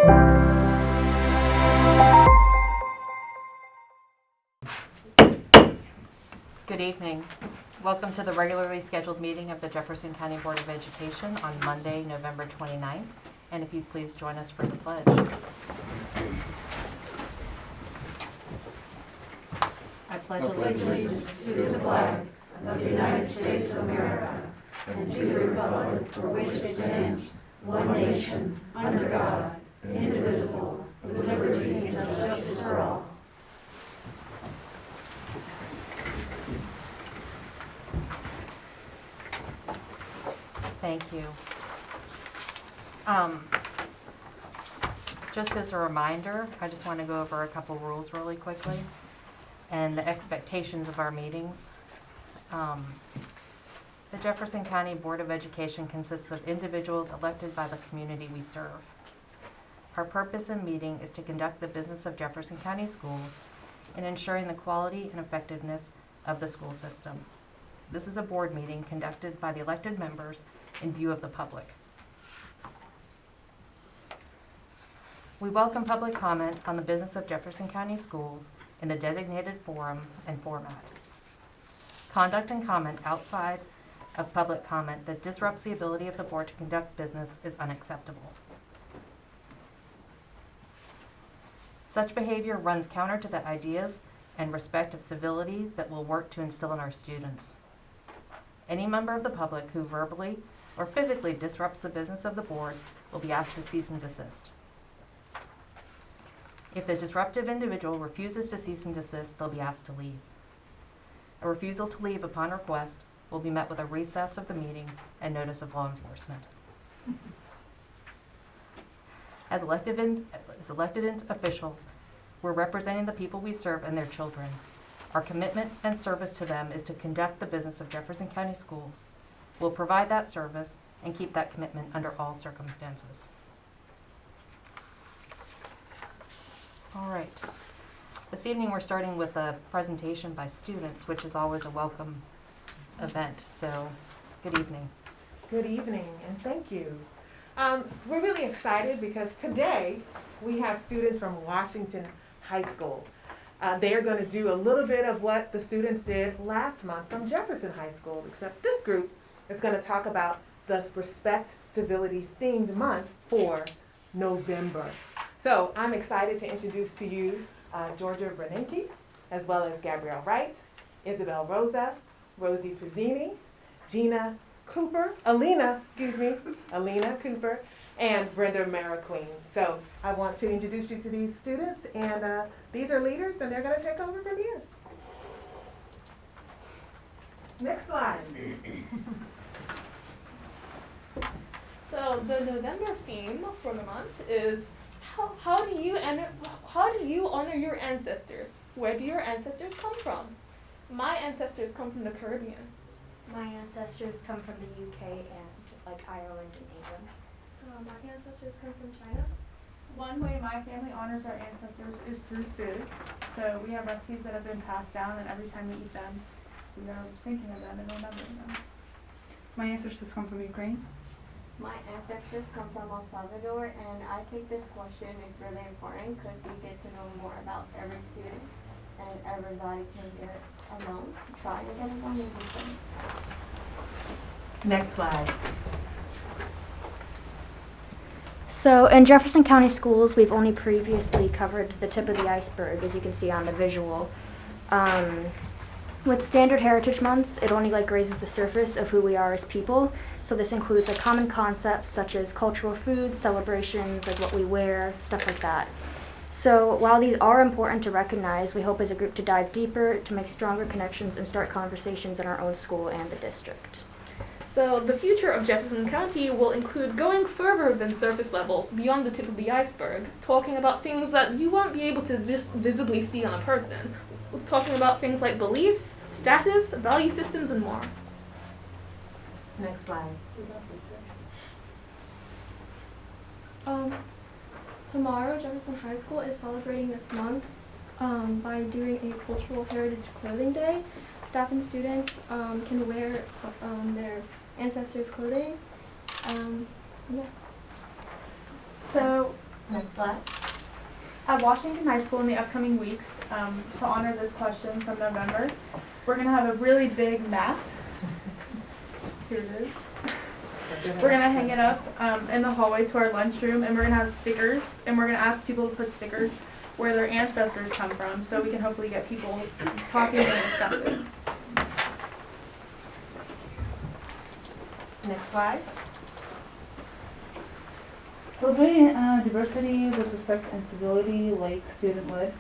Good evening. Welcome to the regularly scheduled meeting of the Jefferson County Board of Education on Monday, November 29th. And if you'd please join us for the pledge. I pledge allegiance to the flag of the United States of America and to the republic for which it stands, one nation, under God, indivisible, with liberty and justice for all. Thank you. Just as a reminder, I just want to go over a couple rules really quickly and the expectations of our meetings. The Jefferson County Board of Education consists of individuals elected by the community we serve. Our purpose in meeting is to conduct the business of Jefferson County Schools and ensuring the quality and effectiveness of the school system. This is a board meeting conducted by the elected members in view of the public. We welcome public comment on the business of Jefferson County Schools in the designated forum and format. Conduct and comment outside of public comment that disrupts the ability of the board to conduct business is unacceptable. Such behavior runs counter to the ideas and respect of civility that we'll work to instill in our students. Any member of the public who verbally or physically disrupts the business of the board will be asked to cease and desist. If the disruptive individual refuses to cease and desist, they'll be asked to leave. A refusal to leave upon request will be met with a recess of the meeting and notice of law enforcement. As elected officials, we're representing the people we serve and their children. Our commitment and service to them is to conduct the business of Jefferson County Schools. We'll provide that service and keep that commitment under all circumstances. All right. This evening we're starting with a presentation by students, which is always a welcome event. So, good evening. Good evening, and thank you. We're really excited because today we have students from Washington High School. They are going to do a little bit of what the students did last month from Jefferson High School, except this group is going to talk about the Respect Civility themed month for November. So I'm excited to introduce to you Georgia Brenenke, as well as Gabrielle Wright, Isabel Rosa, Rosie Pizzini, Alina Cooper, and Brenda Maraqueen. So I want to introduce you to these students, and these are leaders, and they're going to take over from here. Next slide. So the November theme for the month is how do you honor your ancestors? Where do your ancestors come from? My ancestors come from the Caribbean. My ancestors come from the UK and Ireland and England. My ancestors come from China. One way my family honors our ancestors is through food. So we have recipes that have been passed down, and every time we eat them, we are thinking of them and remembering them. My ancestors come from Ukraine. My ancestors come from El Salvador, and I think this question is really important because we get to know more about every student, and everybody can get along, try to get along with them. Next slide. So in Jefferson County Schools, we've only previously covered the tip of the iceberg, as you can see on the visual. With standard heritage months, it only raises the surface of who we are as people. So this includes common concepts such as cultural foods, celebrations, what we wear, stuff like that. So while these are important to recognize, we hope as a group to dive deeper, to make stronger connections, and start conversations in our own school and the district. So the future of Jefferson County will include going further than surface level, beyond the tip of the iceberg, talking about things that you won't be able to just visibly see on a person, talking about things like beliefs, status, value systems, and more. Next slide. Tomorrow, Jefferson High School is celebrating this month by doing a cultural heritage clothing day. Staff and students can wear their ancestors' clothing. Yeah. So Next slide. At Washington High School in the upcoming weeks, to honor this question from November, we're going to have a really big map. Here it is. We're going to hang it up in the hallway to our lunchroom, and we're going to have stickers, and we're going to ask people to put stickers where their ancestors come from, so we can hopefully get people talking and discussing. Next slide. Celebrating diversity with respect and civility, like student-led,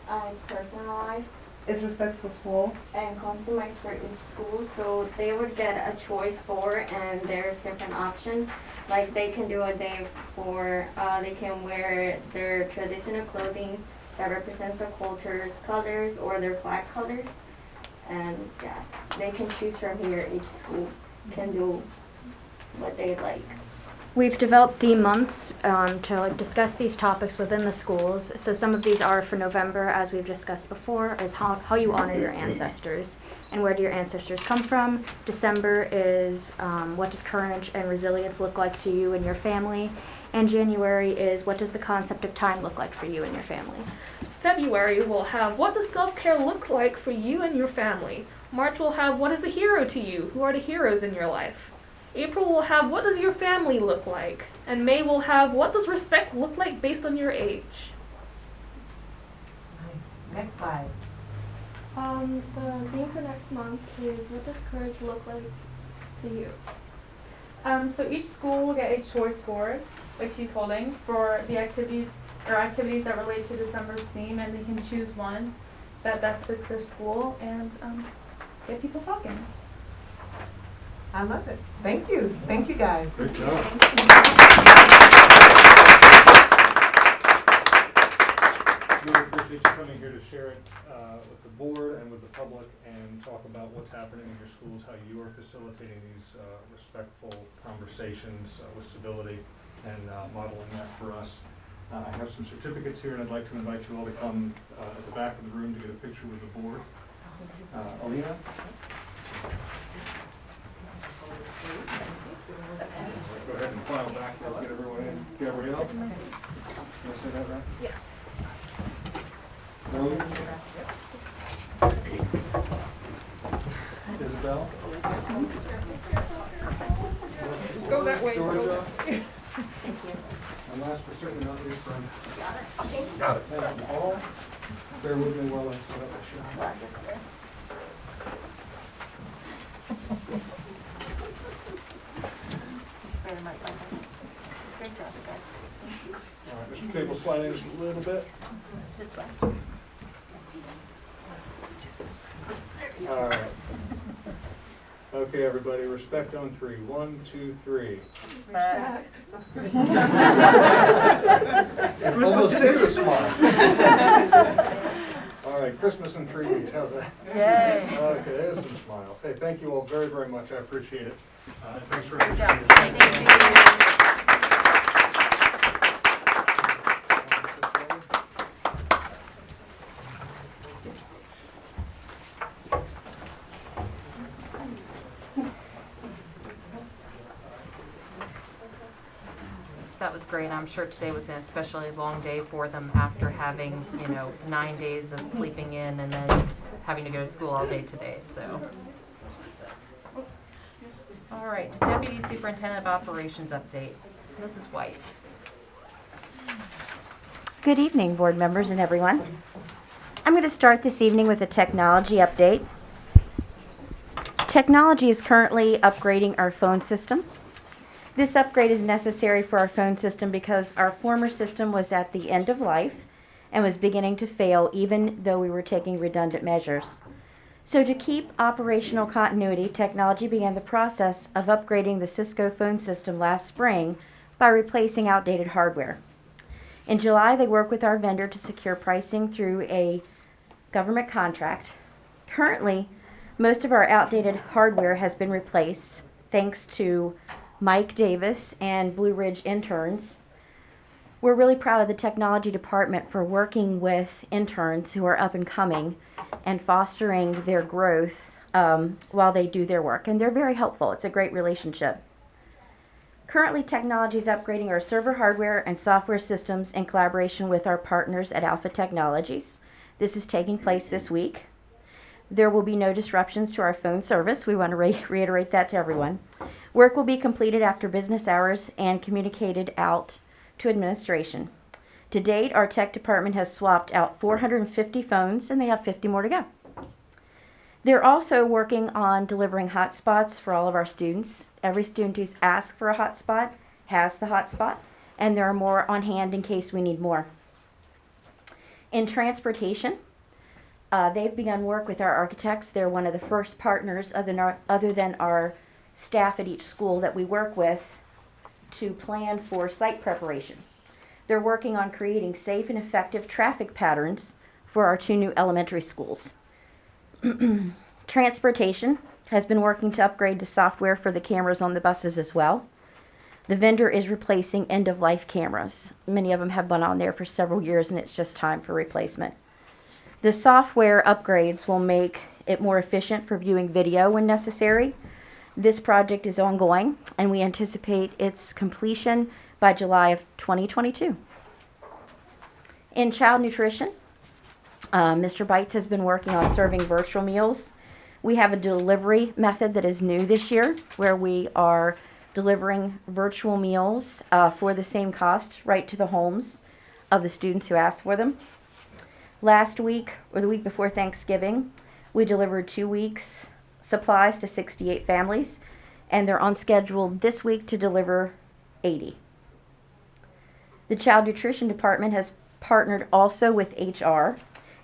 It's personalized is respectful for and customized for each school, so they would get a choice for, and there's different options. Like they can do a day for, they can wear their traditional clothing that represents their culture's colors or their flag colors. And yeah, they can choose from here. Each school can do what they like. We've developed theme months to discuss these topics within the schools. So some of these are for November, as we've discussed before, is how you honor your ancestors and where do your ancestors come from. December is what does courage and resilience look like to you and your family. And January is what does the concept of time look like for you and your family. February will have what does self-care look like for you and your family. March will have what is a hero to you? Who are the heroes in your life? April will have what does your family look like? And May will have what does respect look like based on your age? Nice. Next slide. The theme for next month is what does courage look like to you? So each school will get a choice board, like she's holding, for the activities that relate to December's theme, and they can choose one that best fits their school and get people talking. I love it. Thank you. Thank you, guys. Great job. Really appreciate you coming here to share it with the board and with the public and talk about what's happening in your schools, how you are facilitating these respectful conversations with civility and modeling that for us. I have some certificates here, and I'd like to invite you all to come at the back of the room to get a picture with the board. Alina? Go ahead and file back, let's get everyone in. Gabrielle? Did I say that right? Yes. Rose? Isabel? Go that way. Georgia? And last but certainly not least, Brenda. Got it. Thank you all. Bear with me while I set up the show. All right, Mr. Cable, slide in just a little bit. This way. All right. Okay, everybody, respect on three. 1, 2, 3. Almost did a smile. All right, Christmas in 3 weeks. How's that? Yay. Okay, there's some smiles. Hey, thank you all very, very much. I appreciate it. Thanks for Good job. That was great. I'm sure today was an especially long day for them after having, 9 days of sleeping in and then having to go to school all day today, so. All right, Deputy Superintendent of Operations update. Mrs. White. Good evening, board members and everyone. I'm going to start this evening with a technology update. Technology is currently upgrading our phone system. This upgrade is necessary for our phone system because our former system was at the end of life and was beginning to fail even though we were taking redundant measures. So to keep operational continuity, technology began the process of upgrading the Cisco phone system last spring by replacing outdated hardware. In July, they worked with our vendor to secure pricing through a government contract. Currently, most of our outdated hardware has been replaced thanks to Mike Davis and Blue Ridge interns. We're really proud of the technology department for working with interns who are up and coming and fostering their growth while they do their work. And they're very helpful. It's a great relationship. Currently, technology is upgrading our server hardware and software systems in collaboration with our partners at Alpha Technologies. This is taking place this week. There will be no disruptions to our phone service. We want to reiterate that to everyone. Work will be completed after business hours and communicated out to administration. To date, our tech department has swapped out 450 phones, and they have 50 more to go. They're also working on delivering hotspots for all of our students. Every student who's asked for a hotspot has the hotspot, and there are more on hand in case we need more. In transportation, they've begun work with our architects. They're one of the first partners other than our staff at each school that we work with to plan for site preparation. They're working on creating safe and effective traffic patterns for our 2 new elementary schools. Transportation has been working to upgrade the software for the cameras on the buses as well. The vendor is replacing end-of-life cameras. Many of them have been on there for several years, and it's just time for replacement. The software upgrades will make it more efficient for viewing video when necessary. This project is ongoing, and we anticipate its completion by July of 2022. In child nutrition, Mr. Bites has been working on serving virtual meals. We have a delivery method that is new this year where we are delivering virtual meals for the same cost right to the homes of the students who ask for them. Last week, or the week before Thanksgiving, we delivered 2 weeks' supplies to 68 families, and they're on schedule this week to deliver 80. The Child Nutrition Department has partnered also with HR,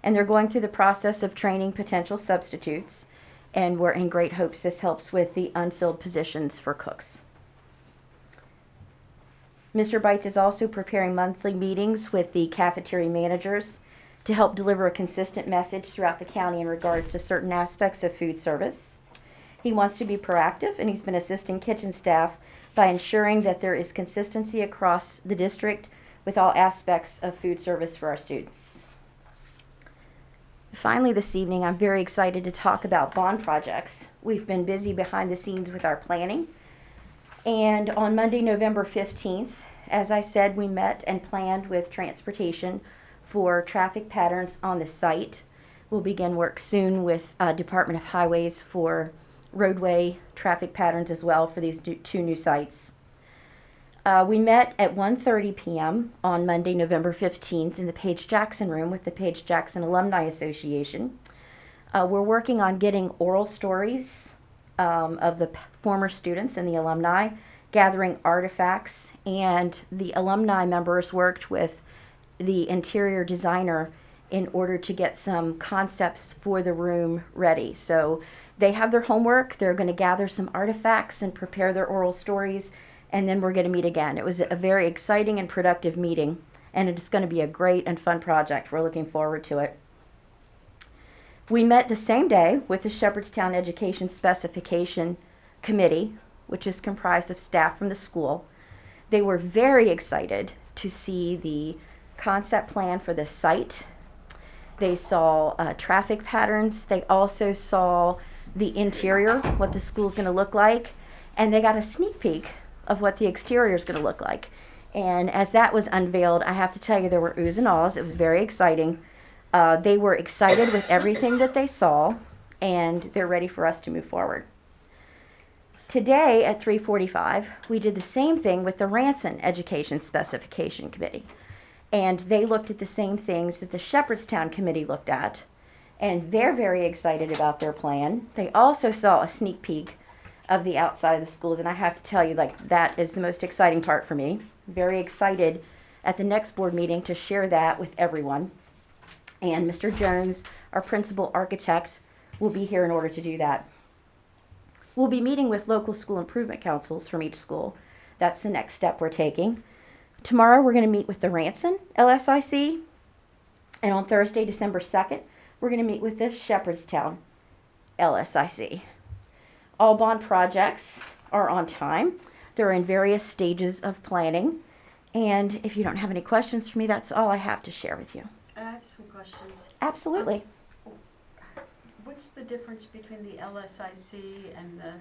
and they're going through the process of training potential substitutes, and we're in great hopes this helps with the unfilled positions for cooks. Mr. Bites is also preparing monthly meetings with the cafeteria managers to help deliver a consistent message throughout the county in regards to certain aspects of food service. He wants to be proactive, and he's been assisting kitchen staff by ensuring that there is consistency across the district with all aspects of food service for our students. Finally, this evening, I'm very excited to talk about bond projects. We've been busy behind the scenes with our planning. And on Monday, November 15th, as I said, we met and planned with transportation for traffic patterns on the site. We'll begin work soon with Department of Highways for roadway traffic patterns as well for these 2 new sites. We met at 1:30 p.m. on Monday, November 15th in the Page Jackson room with the Page Jackson Alumni Association. We're working on getting oral stories of the former students and the alumni, gathering artifacts, and the alumni members worked with the interior designer in order to get some concepts for the room ready. So they have their homework. They're going to gather some artifacts and prepare their oral stories, and then we're going to meet again. It was a very exciting and productive meeting, and it's going to be a great and fun project. We're looking forward to it. We met the same day with the Shepherdstown Education Specification Committee, which is comprised of staff from the school. They were very excited to see the concept plan for the site. They saw traffic patterns. They also saw the interior, what the school's going to look like, and they got a sneak peek of what the exterior is going to look like. And as that was unveiled, I have to tell you, there were oohs and ahs. It was very exciting. They were excited with everything that they saw, and they're ready for us to move forward. Today at 3:45, we did the same thing with the Ranson Education Specification Committee. And they looked at the same things that the Shepherdstown Committee looked at, and they're very excited about their plan. They also saw a sneak peek of the outside of the schools, and I have to tell you, that is the most exciting part for me. Very excited at the next board meeting to share that with everyone. And Mr. Jones, our principal architect, will be here in order to do that. We'll be meeting with local school improvement councils from each school. That's the next step we're taking. Tomorrow we're going to meet with the Ranson LSIC, and on Thursday, December 2nd, we're going to meet with the Shepherdstown LSIC. All bond projects are on time. They're in various stages of planning, and if you don't have any questions for me, that's all I have to share with you. I have some questions. Absolutely. What's the difference between the LSIC and the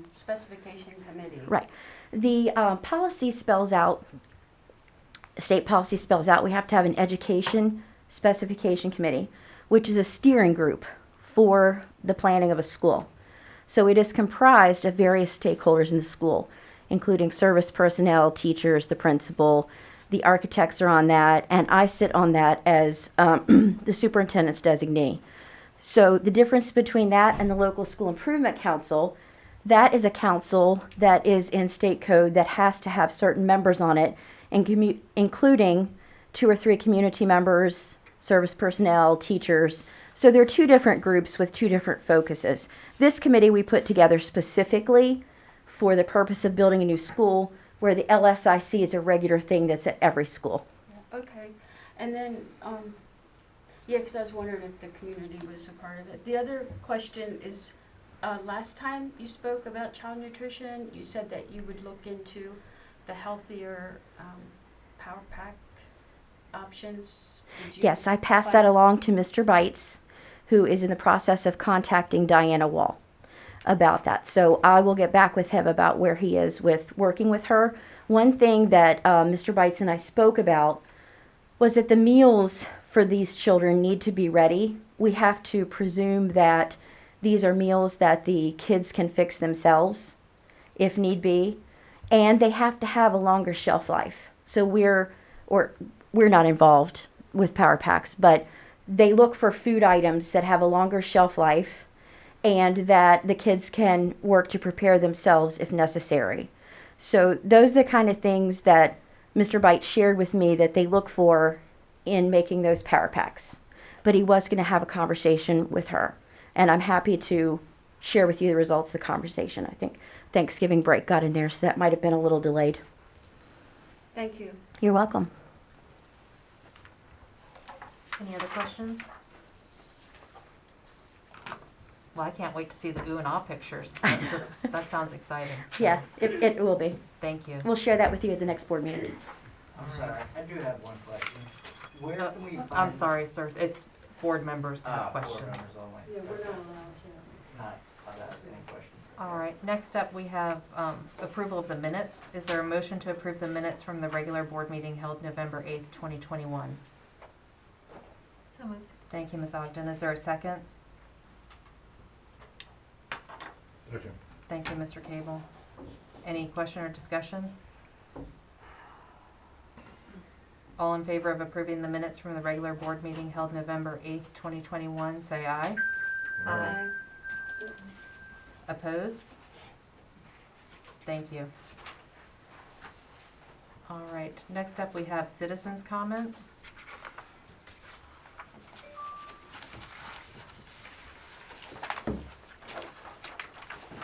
specification committee? Right. The policy spells out, state policy spells out, we have to have an education specification committee, which is a steering group for the planning of a school. So it is comprised of various stakeholders in the school, including service personnel, teachers, the principal, the architects are on that, and I sit on that as the superintendent's designee. So the difference between that and the local school improvement council, that is a council that is in state code that has to have certain members on it, including 2 or 3 community members, service personnel, teachers. So there are 2 different groups with 2 different focuses. This committee we put together specifically for the purpose of building a new school, where the LSIC is a regular thing that's at every school. Okay, and then, yeah, because I was wondering if the community was a part of it. The other question is, last time you spoke about child nutrition, you said that you would look into the healthier power pack options. Did you Yes, I passed that along to Mr. Bites, who is in the process of contacting Diana Wall about that. So I will get back with him about where he is with working with her. One thing that Mr. Bites and I spoke about was that the meals for these children need to be ready. We have to presume that these are meals that the kids can fix themselves, if need be, and they have to have a longer shelf life. So we're not involved with Power Packs, but they look for food items that have a longer shelf life and that the kids can work to prepare themselves if necessary. So those are the kind of things that Mr. Bite shared with me that they look for in making those Power Packs. But he was going to have a conversation with her, and I'm happy to share with you the results of the conversation. I think Thanksgiving break got in there, so that might have been a little delayed. Thank you. You're welcome. Any other questions? Well, I can't wait to see the ooh and ah pictures. That sounds exciting. So, Yeah, it will be. Thank you. We'll share that with you at the next board meeting. I'm sorry, I do have one question. Where can we find? I'm sorry, sir. It's board members to have Board questions. members only. Yeah, we're not allowed to. Not allowed to ask any questions. All right, next up we have approval of the minutes. Is there a motion to approve the minutes from the regular board meeting held November 8th, 2021? So moved. Thank you, Ms. Ogden. Is there a second? Okay. Thank you, Mr. Cable. Any question or discussion? All in favor of approving the minutes from the regular board meeting held November 8th, 2021, say aye. Aye. Opposed? Thank you. All right, next up we have citizens' comments.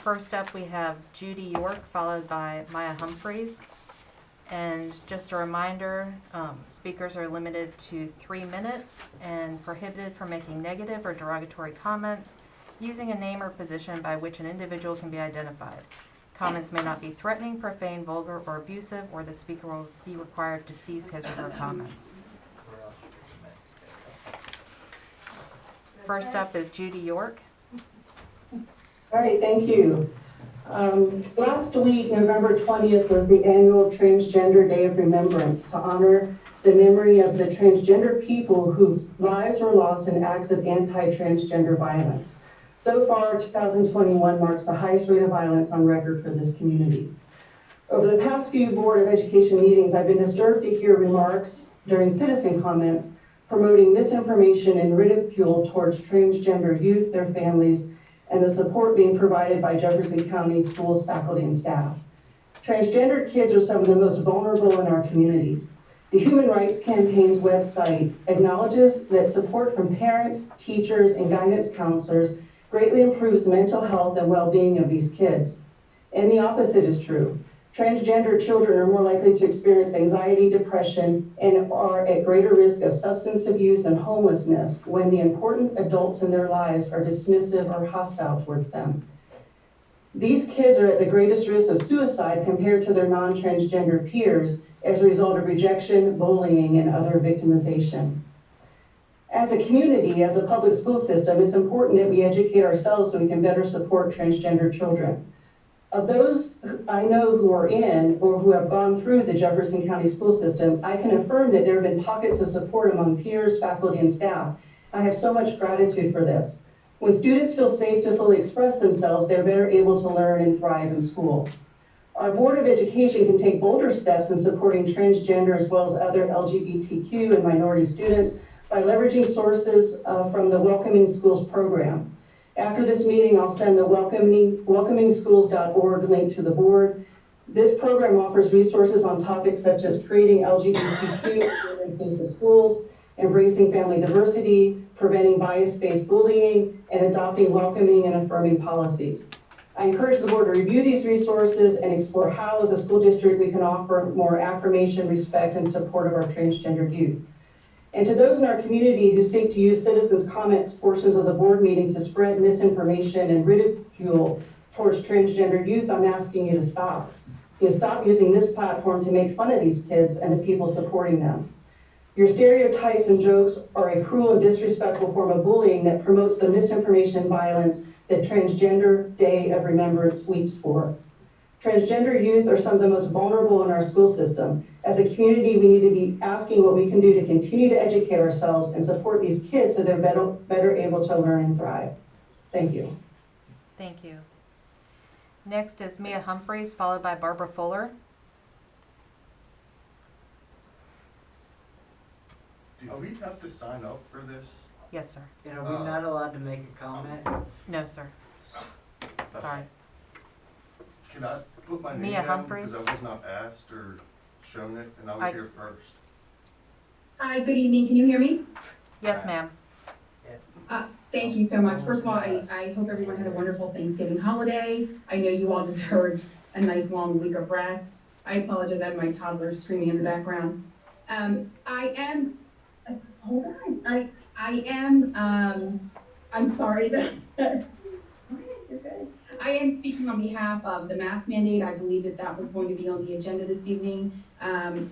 First up, we have Judy York, followed by Maya Humphries. And just a reminder, speakers are limited to 3 minutes and prohibited from making negative or derogatory comments, using a name or position by which an individual can be identified. Comments may not be threatening, profane, vulgar, or abusive, or the speaker will be required to cease his or her comments. First up is Judy York. All right, thank you. Last week, November 20th, was the annual Transgender Day of Remembrance to honor the memory of the transgender people whose lives were lost in acts of anti-transgender violence. So far, 2021 marks the highest rate of violence on record for this community. Over the past few Board of Education meetings, I've been disturbed to hear remarks during citizen comments promoting misinformation and ridicule towards transgender youth, their families, and the support being provided by Jefferson County schools, faculty, and staff. Transgender kids are some of the most vulnerable in our community. The Human Rights Campaign's website acknowledges that support from parents, teachers, and guidance counselors greatly improves mental health and well-being of these kids. And the opposite is true. Transgender children are more likely to experience anxiety, depression, and are at greater risk of substance abuse and homelessness when the important adults in their lives are dismissive or hostile towards them. These kids are at the greatest risk of suicide compared to their non-transgender peers as a result of rejection, bullying, and other victimization. As a community, as a public school system, it's important that we educate ourselves so we can better support transgender children. Of those I know who are in or who have gone through the Jefferson County school system, I can affirm that there have been pockets of support among peers, faculty, and staff. I have so much gratitude for this. When students feel safe to fully express themselves, they're better able to learn and thrive in school. Our Board of Education can take bolder steps in supporting transgender as well as other LGBTQ and minority students by leveraging sources from the Welcoming Schools program. After this meeting, I'll send the welcomingschools.org link to the board. This program offers resources on topics such as creating LGBTQ inclusive schools, embracing family diversity, preventing bias-based bullying, and adopting welcoming and affirming policies. I encourage the board to review these resources and explore how, as a school district, we can offer more affirmation, respect, and support of our transgender youth. And to those in our community who seek to use citizens' comments portions of the board meeting to spread misinformation and ridicule towards transgender youth, I'm asking you to stop. Stop using this platform to make fun of these kids and the people supporting them. Your stereotypes and jokes are a cruel and disrespectful form of bullying that promotes the misinformation and violence that Transgender Day of Remembrance weeps for. Transgender youth are some of the most vulnerable in our school system. As a community, we need to be asking what we can do to continue to educate ourselves and support these kids so they're better able to learn and thrive. Thank you. Thank you. Next is Mia Humphries, followed by Barbara Fuller. Do we have to sign up for this? Yes, sir. And are we not allowed to make a comment? No, sir. Sorry. Can I put my name Mia down? Humphries. Because I was not asked or shown it, and I was here first. Hi, good evening. Can you hear me? Yes, ma'am. Thank you so much. First of all, I hope everyone had a wonderful Thanksgiving holiday. I know you all deserved a nice long week of rest. I apologize, I have my toddler screaming in the background. I'm sorry that, you're good. I am speaking on behalf of the mask mandate. I believe that was going to be on the agenda this evening.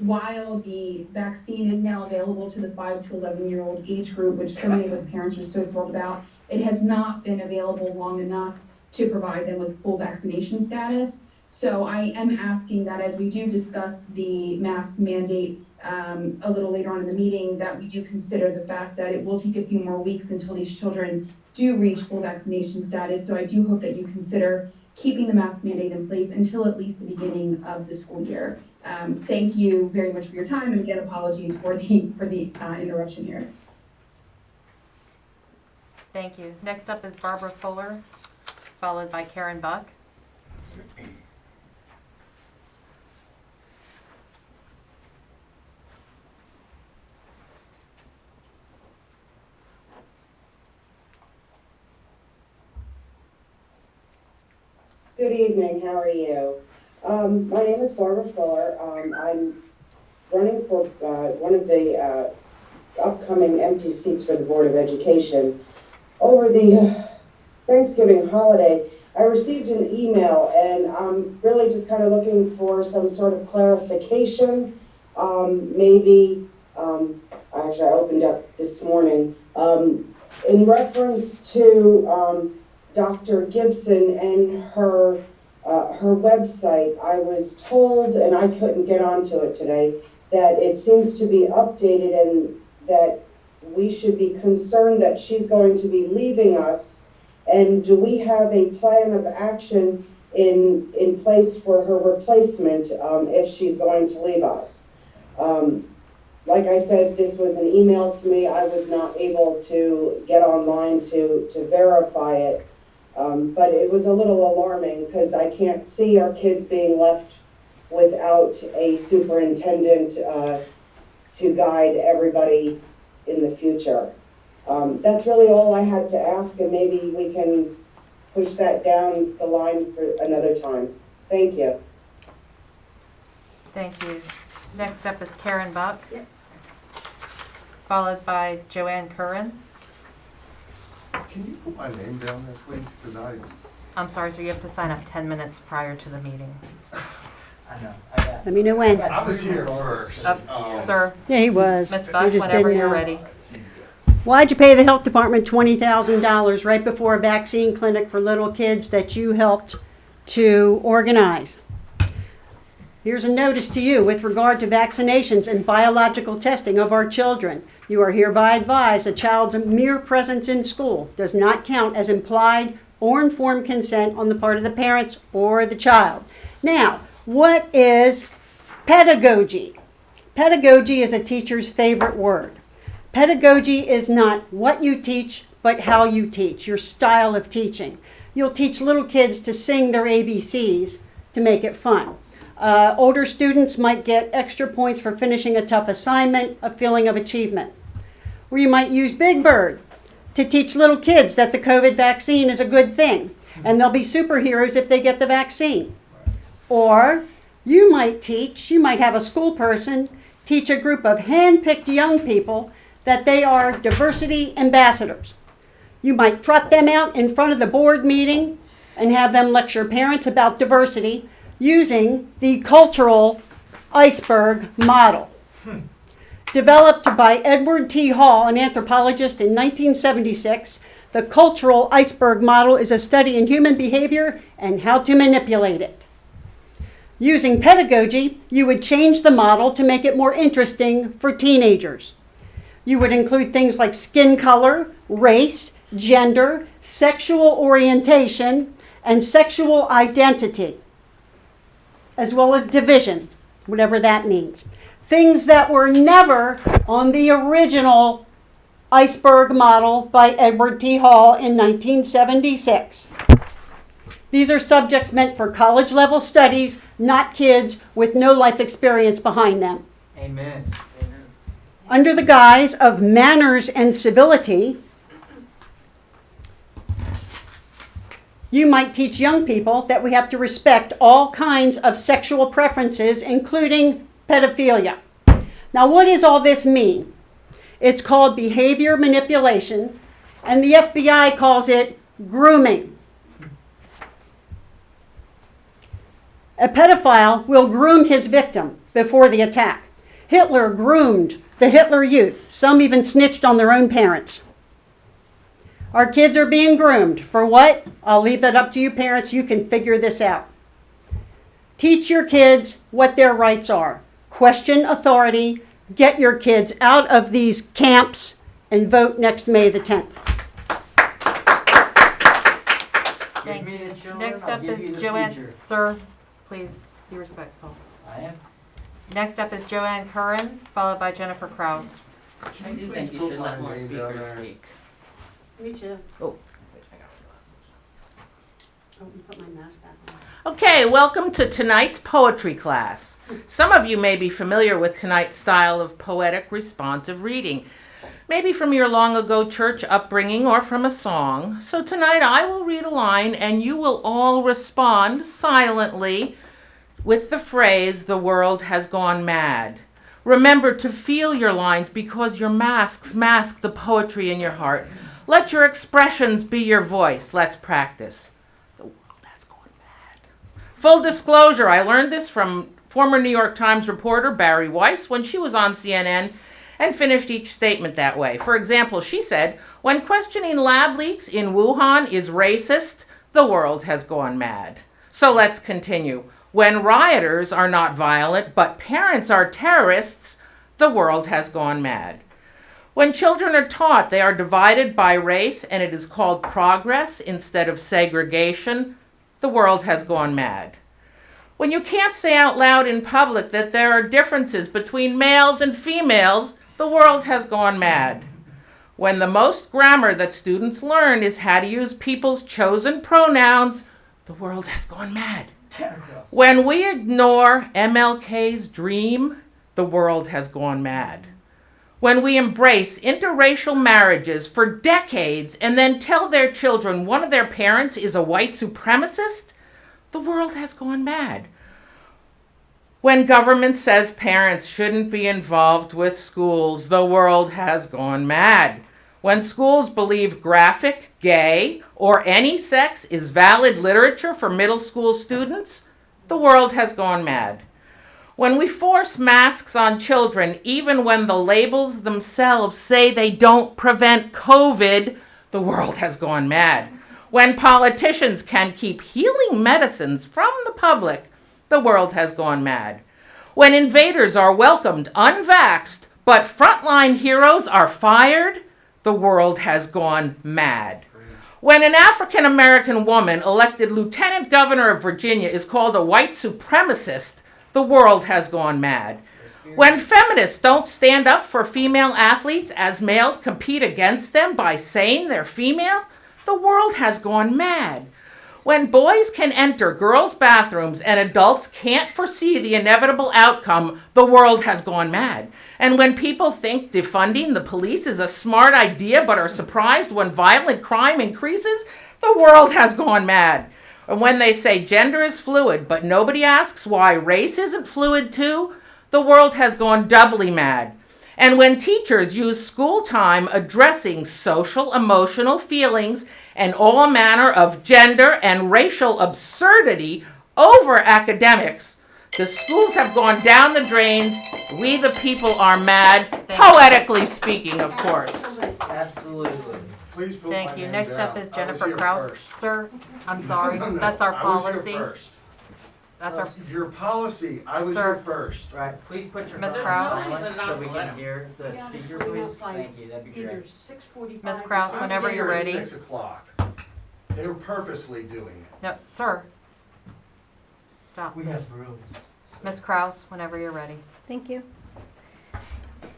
While the vaccine is now available to the 5 to 11-year-old age group, which so many of us parents are so thrilled about, it has not been available long enough to provide them with full vaccination status. So I am asking that as we do discuss the mask mandate a little later on in the meeting, that we do consider the fact that it will take a few more weeks until these children do reach full vaccination status. So I do hope that you consider keeping the mask mandate in place until at least the beginning of the school year. Thank you very much for your time, and again, apologies for the interruption here. Thank you. Next up is Barbara Fuller, followed by Karen Buck. Good evening, how are you? My name is Barbara Fuller. I'm running for one of the upcoming empty seats for the Board of Education. Over the Thanksgiving holiday, I received an email, and I'm really just kind of looking for some sort of clarification. Maybe, actually I opened up this morning, in reference to Dr. Gibson and her website. I was told, and I couldn't get onto it today, that it seems to be updated and that we should be concerned that she's going to be leaving us. And do we have a plan of action in place for her replacement if she's going to leave us? Like I said, this was an email to me. I was not able to get online to verify it. But it was a little alarming because I can't see our kids being left without a superintendent to guide everybody in the future. That's really all I had to ask, and maybe we can push that down the line for another time. Thank you. Thank you. Next up is Karen Buck, followed by Joanne Curran. Can you put my name down there, please? Because I'm sorry, sir, you have to sign up 10 minutes prior to the meeting. I know. Let me know when. I was here first. Sir. Yeah, he was. Ms. You Buck, just whenever didn't you're know. ready. Why'd you pay the health department $20,000 right before a vaccine clinic for little kids that you helped to organize? Here's a notice to you with regard to vaccinations and biological testing of our children. You are hereby advised a child's mere presence in school does not count as implied or informed consent on the part of the parents or the child. Now, what is pedagogy? Pedagogy is a teacher's favorite word. Pedagogy is not what you teach, but how you teach, your style of teaching. You'll teach little kids to sing their ABCs to make it fun. Older students might get extra points for finishing a tough assignment, a feeling of achievement. Or you might use Big Bird to teach little kids that the COVID vaccine is a good thing, and they'll be superheroes if they get the vaccine. Or you might have a school person teach a group of hand-picked young people that they are diversity ambassadors. You might trot them out in front of the board meeting and have them lecture parents about diversity using the cultural iceberg model. Developed by Edward T. Hall, an anthropologist, in 1976, the cultural iceberg model is a study in human behavior and how to manipulate it. Using pedagogy, you would change the model to make it more interesting for teenagers. You would include things like skin color, race, gender, sexual orientation, and sexual identity, as well as division, whatever that means. Things that were never on the original iceberg model by Edward T. Hall in 1976. These are subjects meant for college-level studies, not kids with no life experience behind them. Amen. Under the guise of manners and civility, you might teach young people that we have to respect all kinds of sexual preferences, including pedophilia. Now, what does all this mean? It's called behavior manipulation, and the FBI calls it grooming. A pedophile will groom his victim before the attack. Hitler groomed the Hitler Youth. Some even snitched on their own parents. Our kids are being groomed. For what? I'll leave that up to you parents. You can figure this out. Teach your kids what their rights are. Question authority. Get your kids out of these camps and vote next May the 10th. Thank you. Next up is Joanne. Sir, please be respectful. I am. Next up is Joanne Curran, followed by Jennifer Krause. I do think you should let more speakers speak. Me too. Oh. Oh, put my mask back on. Okay, welcome to tonight's poetry class. Some of you may be familiar with tonight's style of poetic responsive reading, maybe from your long ago church upbringing or from a song. So tonight I will read a line and you will all respond silently with the phrase, "The world has gone mad." Remember to feel your lines because your masks mask the poetry in your heart. Let your expressions be your voice. Let's practice. The world has gone mad. Full disclosure, I learned this from former New York Times reporter Barry Weiss when she was on CNN and finished each statement that way. For example, she said, "When questioning lab leaks in Wuhan is racist, the world has gone mad." So let's continue. When rioters are not violent, but parents are terrorists, the world has gone mad. When children are taught they are divided by race and it is called progress instead of segregation, the world has gone mad. When you can't say out loud in public that there are differences between males and females, the world has gone mad. When the most grammar that students learn is how to use people's chosen pronouns, the world has gone mad. When we ignore MLK's dream, the world has gone mad. When we embrace interracial marriages for decades and then tell their children one of their parents is a white supremacist, the world has gone mad. When government says parents shouldn't be involved with schools, the world has gone mad. When schools believe graphic, gay, or any sex is valid literature for middle school students, the world has gone mad. When we force masks on children, even when the labels themselves say they don't prevent COVID, the world has gone mad. When politicians can keep healing medicines from the public, the world has gone mad. When invaders are welcomed unvaxxed, but frontline heroes are fired, the world has gone mad. When an African American woman elected lieutenant governor of Virginia is called a white supremacist, the world has gone mad. When feminists don't stand up for female athletes as males compete against them by saying they're female, the world has gone mad. When boys can enter girls' bathrooms and adults can't foresee the inevitable outcome, the world has gone mad. And when people think defunding the police is a smart idea but are surprised when violent crime increases, the world has gone mad. And when they say gender is fluid but nobody asks why race isn't fluid too, the world has gone doubly mad. And when teachers use school time addressing social, emotional feelings and all manner of gender and racial absurdity over academics, the schools have gone down the drains. We the people are mad, poetically speaking, of course. Absolutely. Please put Thank my you. name Next down. up is I was Jennifer here Kraus. first. Sir, I'm sorry. No, That's our I was policy. here first. That's our, Your policy, I was Sir. here first. Right, please put your Ms. phone Kraus? on silent so we can hear the speaker, please. Thank you, that'd be great. Ms. Kraus, I was whenever here you're at ready. 6 o'clock. They were purposely doing it. No, sir. Stop. We have rules. Ms. Kraus, whenever you're ready. Thank you.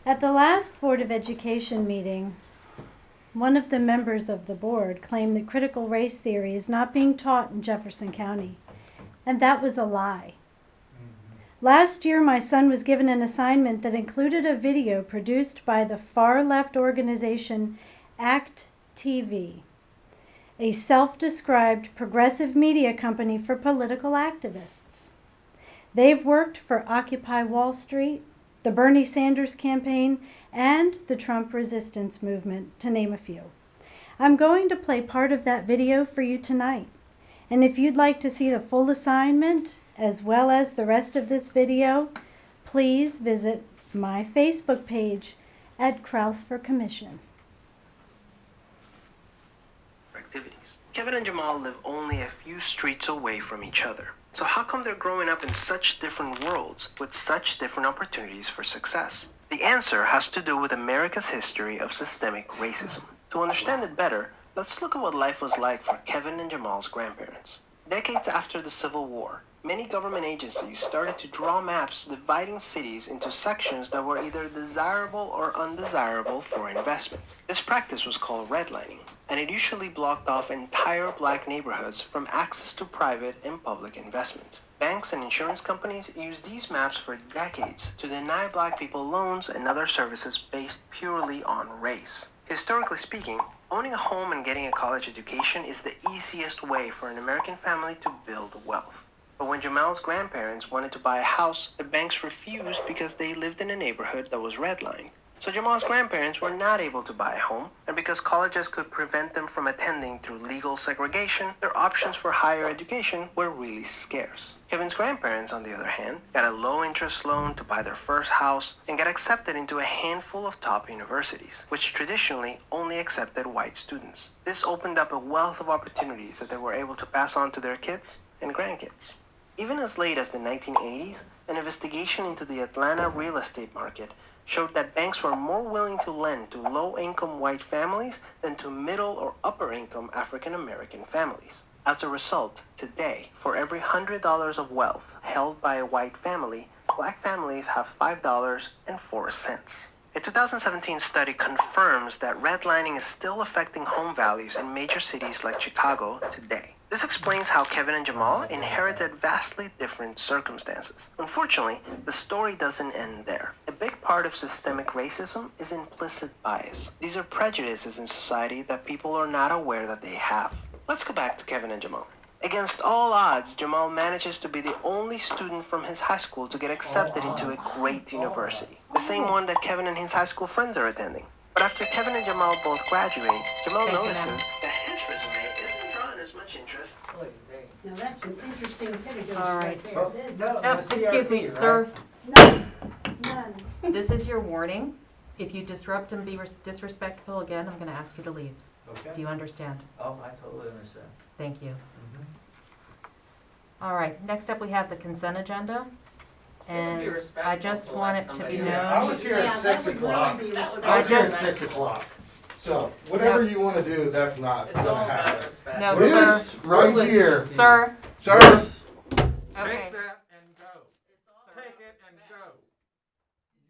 At the last Board of Education meeting, one of the members of the board claimed that critical race theory is not being taught in Jefferson County, and that was a lie. Last year, my son was given an assignment that included a video produced by the far-left organization ACT TV, a self-described progressive media company for political activists. They've worked for Occupy Wall Street, the Bernie Sanders campaign, and the Trump resistance movement, to name a few. I'm going to play part of that video for you tonight. And if you'd like to see the full assignment, as well as the rest of this video, please visit my Facebook page at Kraus for Commission. Activities. Kevin and Jamal live only a few streets away from each other. So how come they're growing up in such different worlds with such different opportunities for success? The answer has to do with America's history of systemic racism. To understand it better, let's look at what life was like for Kevin and Jamal's grandparents. Decades after the Civil War, many government agencies started to draw maps dividing cities into sections that were either desirable or undesirable for investment. This practice was called redlining, and it usually blocked off entire black neighborhoods from access to private and public investment. Banks and insurance companies used these maps for decades to deny black people loans and other services based purely on race. Historically speaking, owning a home and getting a college education is the easiest way for an American family to build wealth. But when Jamal's grandparents wanted to buy a house, the banks refused because they lived in a neighborhood that was redlined. So Jamal's grandparents were not able to buy a home, and because colleges could prevent them from attending through legal segregation, their options for higher education were really scarce. Kevin's grandparents, on the other hand, got a low-interest loan to buy their first house and got accepted into a handful of top universities, which traditionally only accepted white students. This opened up a wealth of opportunities that they were able to pass on to their kids and grandkids. Even as late as the 1980s, an investigation into the Atlanta real estate market showed that banks were more willing to lend to low-income white families than to middle or upper-income African-American families. As a result, today, for every $100 of wealth held by a white family, black families have $5.04. A 2017 study confirms that redlining is still affecting home values in major cities like Chicago today. This explains how Kevin and Jamal inherited vastly different circumstances. Unfortunately, the story doesn't end there. A big part of systemic racism is implicit bias. These are prejudices in society that people are not aware that they have. Let's go back to Kevin and Jamal. Against all odds, Jamal manages to be the only student from his high school to get accepted into a great university, the same one that Kevin and his high school friends are attending. But after Kevin and Jamal both graduate, Jamal notices that his resume isn't drawing as much interest Now that's an interesting pedagogy All right. there. Oh, excuse me, sir. None. This is your warning. If you disrupt and be disrespectful again, I'm going to ask you to leave. Okay. Do you understand? Oh, I totally understand. Thank you. Mm-hmm. All right, next up we have the consent agenda. And I just want it to be known. I was here at 6 o'clock. I was here at 6 o'clock. So whatever you want to do, that's not gonna happen. No, This sir. right here. Sir. Sir. Okay. and go. Take it and go.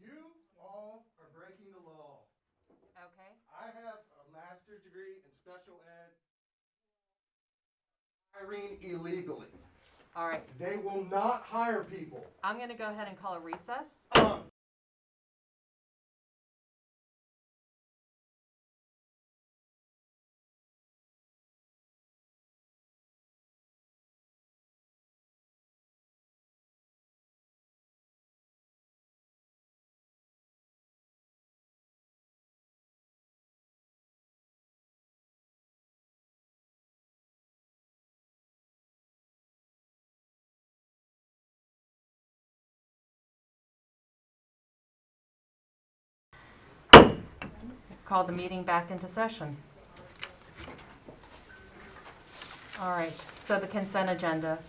You all are breaking the law. Okay. I have a master's degree in special ed. Hiring illegally. All right. They will not hire people. I'm going to go ahead and call a recess. Call the meeting back into session. All right, so the consent agenda.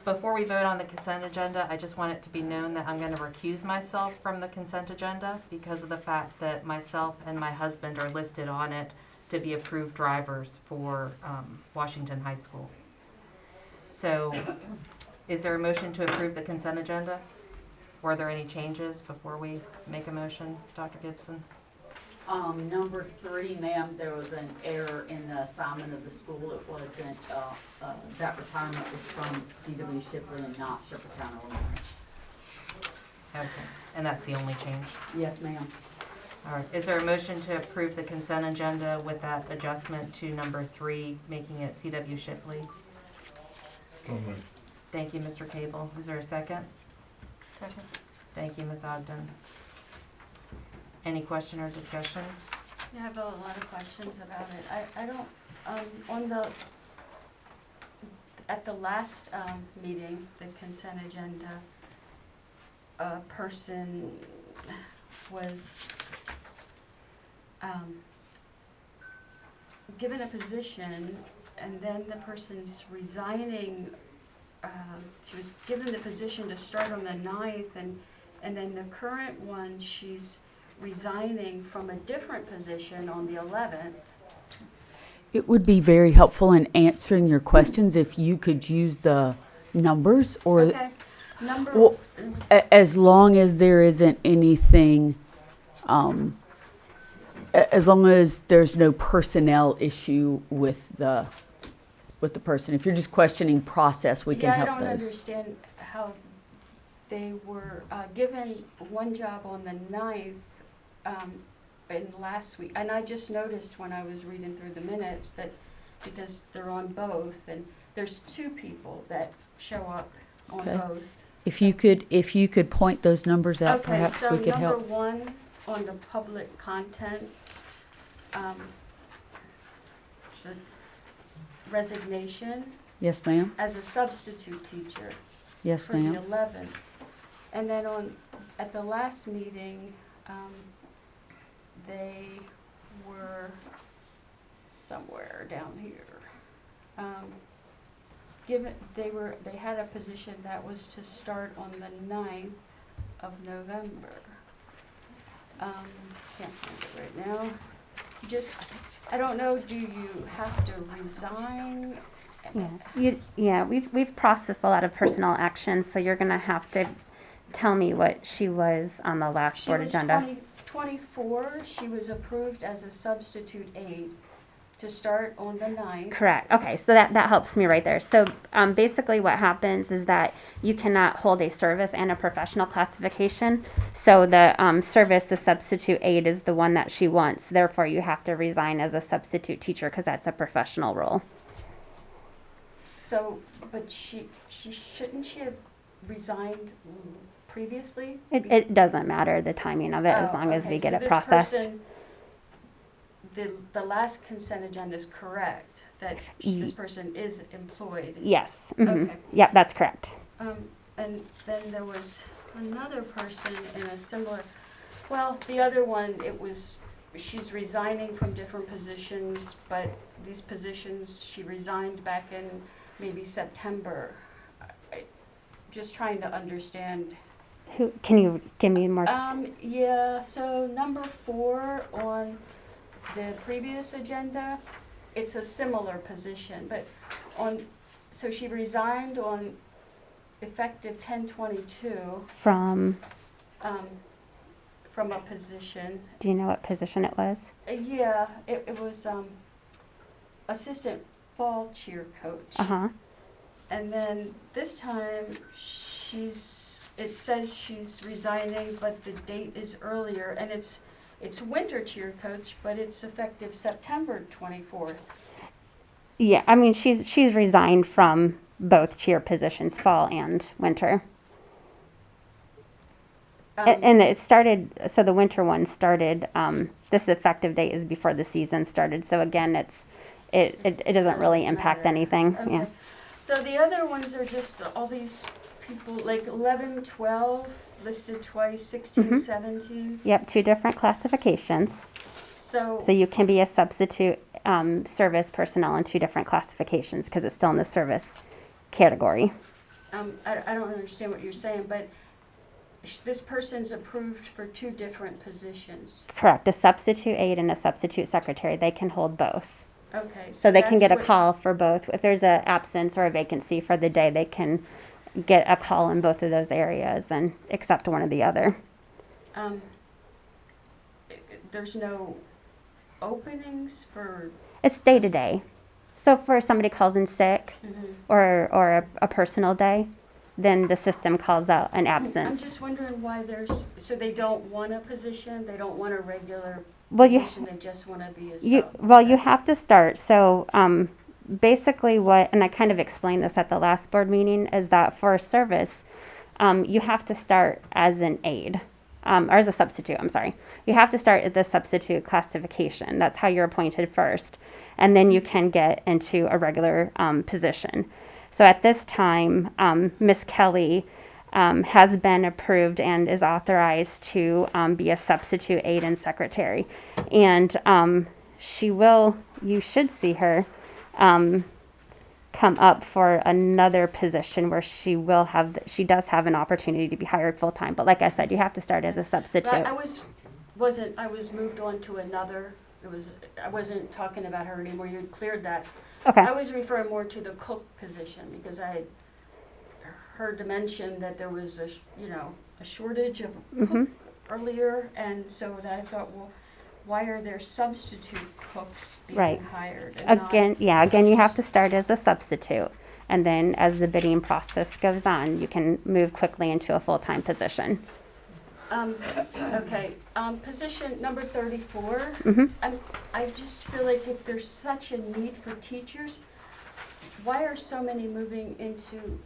Before we vote on the consent agenda, I just want it to be known that I'm going to recuse myself from the consent agenda because of the fact that myself and my husband are listed on it to be approved drivers for Washington High School. So is there a motion to approve the consent agenda? Were there any changes before we make a motion, Dr. Gibson? Number 3, ma'am, there was an error in the assignment of the school. It wasn't, that retirement was from C.W. Shipley and not Shepherdstown, Illinois. Okay, and that's the only change? Yes, ma'am. All right, is there a motion to approve the consent agenda with that adjustment to number 3, making it C.W. Shipley? Thank you, Mr. Cable. Is there a second? Second. Thank you, Ms. Ogden. Any question or discussion? I have a lot of questions about it. I don't, at the last meeting, the consent agenda, a person was given a position, and then the person's resigning. She was given the position to start on the 9th, and then the current one, she's resigning from a different position on the 11th. It would be very helpful in answering your questions if you could use the numbers or Okay. well, as long as there isn't anything, as long as there's no personnel issue with the person. If you're just questioning process, we can help I don't those. understand how they were given one job on the 9th and last week. And I just noticed when I was reading through the minutes that because they're on both, and there's 2 people that show up on Okay. both. If you could point those numbers out, perhaps we could help. Okay, so number 1 on the public content, the resignation Yes, ma'am. as a substitute teacher. Yes, for the ma'am. 11th. And then at the last meeting, they were somewhere down here. They had a position that was to start on the 9th of November. Can't find it right now. I don't know, do you have to resign? Yeah, we've processed a lot of personnel actions, so you're gonna have to tell me what she was on the last board agenda. She was 24. She was approved as a substitute aide to start on the 9th. Correct. Okay, so that helps me right there. So basically what happens is that you cannot hold a service and a professional classification. So the service, the substitute aide, is the one that she wants. Therefore, you have to resign as a substitute teacher because that's a professional role. So, but shouldn't she have resigned previously? It doesn't matter the timing of it as long as we get it processed. the last consent agenda is correct, that this person is employed. Yes. Okay. Yep, that's correct. And then there was another person in a similar, well, the other one, she's resigning from different positions, but these positions, she resigned back in maybe September. Just trying to understand. Who, can you give me more? Yeah, so number 4 on the previous agenda, it's a similar position, but so she resigned on effective 10/22 From, from a position. do you know what position it was? Yeah, it was assistant fall cheer coach. Uh-huh. And then this time it says she's resigning, but the date is earlier, and it's winter cheer coach, but it's effective September 24th. Yeah, I mean, she's resigned from both cheer positions, fall and winter. And it started, so the winter one started, this effective date is before the season started, so again, it doesn't really impact anything, Okay. yeah. So the other ones are just all these people, like 11, 12, listed twice, 16, 17. Yep, 2 different classifications. So So you can be a substitute service personnel in 2 different classifications because it's still in the service category. I don't understand what you're saying, but this person's approved for 2 different positions. Correct, a substitute aide and a substitute secretary, they can hold both. Okay. So they can that's get a what- call for both. If there's an absence or a vacancy for the day, they can get a call in both of those areas and accept one or the other. There's no openings for. It's day to day. So if somebody calls in sick or a personal day, then the system calls out an I'm absence. just wondering why so they don't want a position, they don't want a regular Well, position, they just want to be a sub. You have to start. So basically and I kind of explained this at the last board meeting, is that for a service, you have to start as an aide. Or as a substitute, I'm sorry. You have to start at the substitute classification. That's how you're appointed first. And then you can get into a regular position. So at this time, Ms. Kelly has been approved and is authorized to be a substitute aide and secretary. And you should see her come up for another position where she does have an opportunity to be hired full-time. But like I said, you have to start as a substitute. I was moved on to another, I wasn't talking about her anymore, you had cleared that. Okay. I was referring more to the cook position, because I had heard to mention that there was a shortage of cook earlier, and so that I thought, well, why are there substitute cooks being hired? And Again, you have to start as a substitute, and then as the bidding process goes on, you can move quickly into a full-time position. Okay, position number 34. I just feel like if there's such a need for teachers, why are so many moving into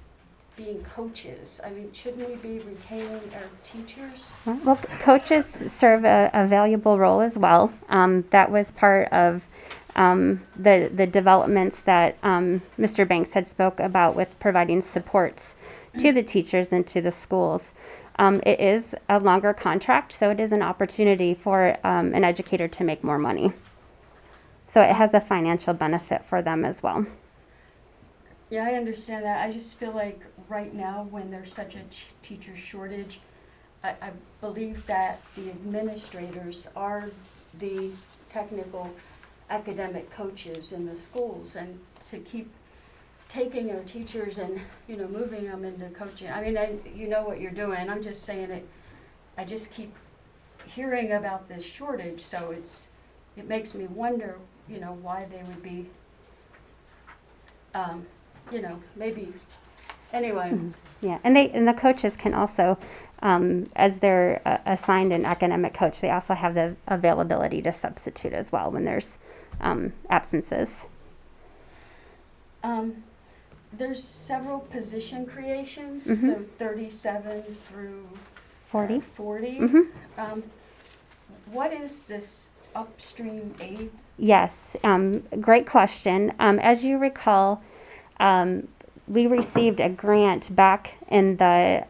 being coaches? I mean, shouldn't we be retaining our teachers? Well, coaches serve a valuable role as well. That was part of the developments that Mr. Banks had spoke about with providing supports to the teachers and to the schools. It is a longer contract, so it is an opportunity for an educator to make more money. So it has a financial benefit for them as well. Yeah, I understand that. I just feel like right now, when there's such a teacher shortage, I believe that the administrators are the technical academic coaches in the schools, and to keep taking our teachers and moving them into coaching. I mean, you know what you're doing. I'm just saying it. I just keep hearing about this shortage, so it makes me wonder, why they would be, maybe. Anyway. Yeah, and the coaches can also, as they're assigned an academic coach, they also have the availability to substitute as well when there's absences. There's several position creations, so 37 through 40. 40. What is this upstream aid? Yes, great question. As you recall, we received a grant back in the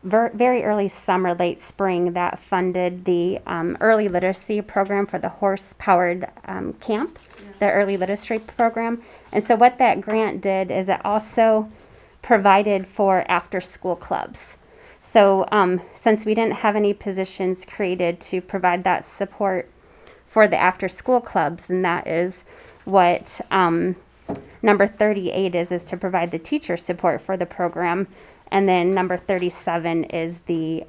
very early summer, late spring, that funded the early literacy program for the horse-powered camp, the early literacy program. And so what that grant did is it also provided for after-school clubs. So since we didn't have any positions created to provide that support for the after-school clubs, and that is what number 38 is to provide the teacher support for the program. And then number 37 is the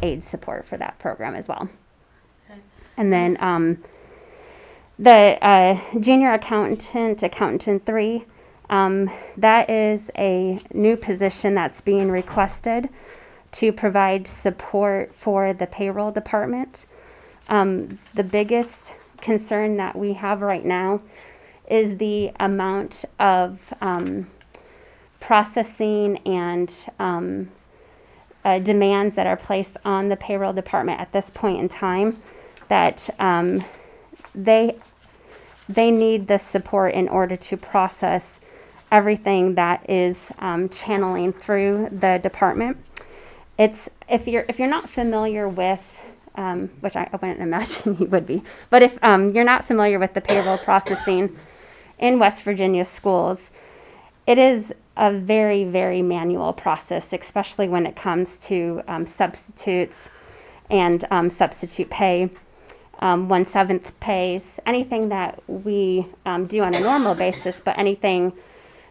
aid support for that program as well. Okay. And then the junior accountant 3, that is a new position that's being requested to provide support for the payroll department. The biggest concern that we have right now is the amount of processing and demands that are placed on the payroll department at this point in time, that they need the support in order to process everything that is channeling through the department. It's if you're not familiar with which I wouldn't imagine you would be, but if you're not familiar with the payroll processing in West Virginia schools, it is a very, very manual process, especially when it comes to substitutes and substitute pay, 1/7 pays, anything that we do on a normal basis, but anything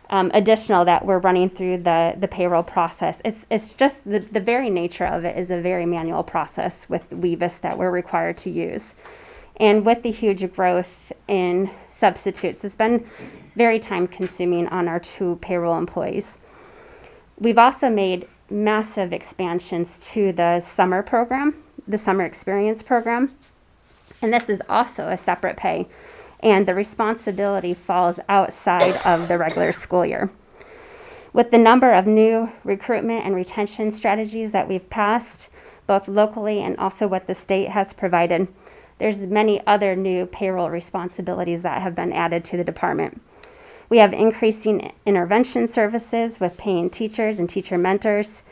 additional that we're running through the payroll process. It's just the very nature of it is a very manual process with WEVIS that we're required to use. And with the huge growth in substitutes, it's been very time consuming on our 2 payroll employees. We've also made massive expansions to the summer program, the summer experience program. And this is also a separate pay. And the responsibility falls outside of the regular school year. With the number of new recruitment and retention strategies that we've passed, both locally and also what the state has provided, there's many other new payroll responsibilities that have been added to the department. We have increasing intervention services with paying teachers and teacher mentors,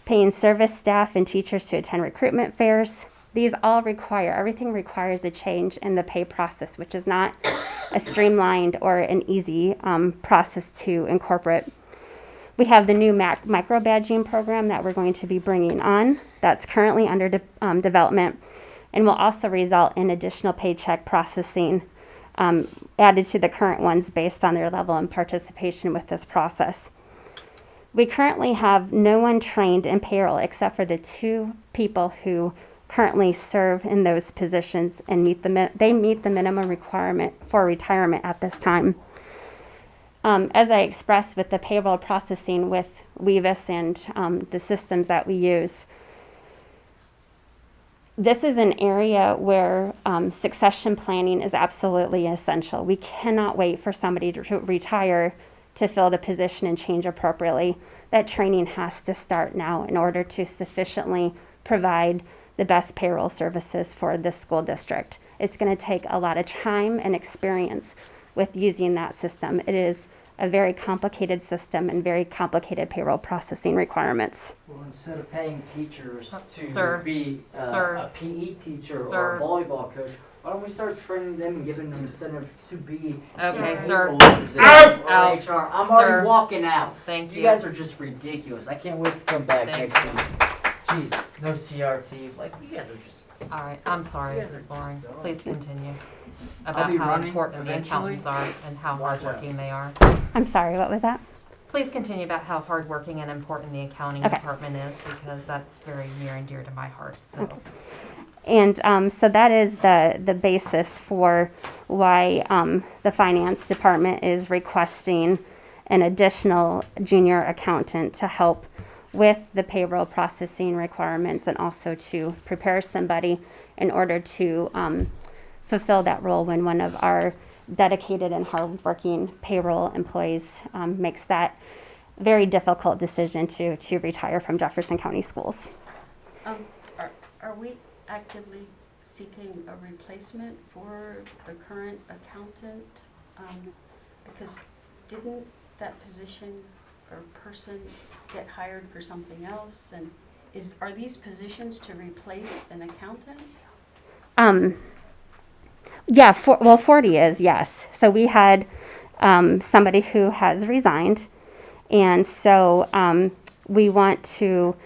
paying service staff and teachers to attend recruitment fairs. These all everything requires a change in the pay process, which is not a streamlined or an easy process to incorporate. We have the new micro badging program that we're going to be bringing on that's currently under development, and will also result in additional paycheck processing added to the current ones based on their level and participation with this process. We currently have no one trained in payroll except for the 2 people who currently serve in those positions and meet the minimum requirement for retirement at this time. As I expressed with the payroll processing with WEVIS and the systems that we use, this is an area where succession planning is absolutely essential. We cannot wait for somebody to retire to fill the position and change appropriately. That training has to start now in order to sufficiently provide the best payroll services for this school district. It's going to take a lot of time and experience with using that system. It is a very complicated system and very complicated payroll processing requirements. Well, instead of paying teachers to Sir. be Sir. a PE teacher Sir. or a volleyball coach, why don't we start training them and giving them incentive to be Okay, in sir. people organizations or Out. HR? I'm Sir. already walking out. Thank you. You guys are just ridiculous. I can't wait to come back Thank next week. Jeez, no CRT. Like, you guys are just... All right, I'm sorry, You guys are Ms. Lauren. dumb. Please continue I'll about be how running important the eventually. accountants are and how Watch out. hardworking they are. I'm sorry, what was that? Please continue about how hardworking and important the accounting Okay. department is, because that's very near and dear to my heart. So, Okay. And so that is the basis for why the finance department is requesting an additional junior accountant to help with the payroll processing requirements, and also to prepare somebody in order to fulfill that role when one of our dedicated and hardworking payroll employees makes that very difficult decision to retire from Jefferson County Schools. Are we actively seeking a replacement for the current accountant? Because didn't that position or person get hired for something else? And are these positions to replace an accountant? Yeah, 40 is, yes. So we had somebody who has resigned, and so we want to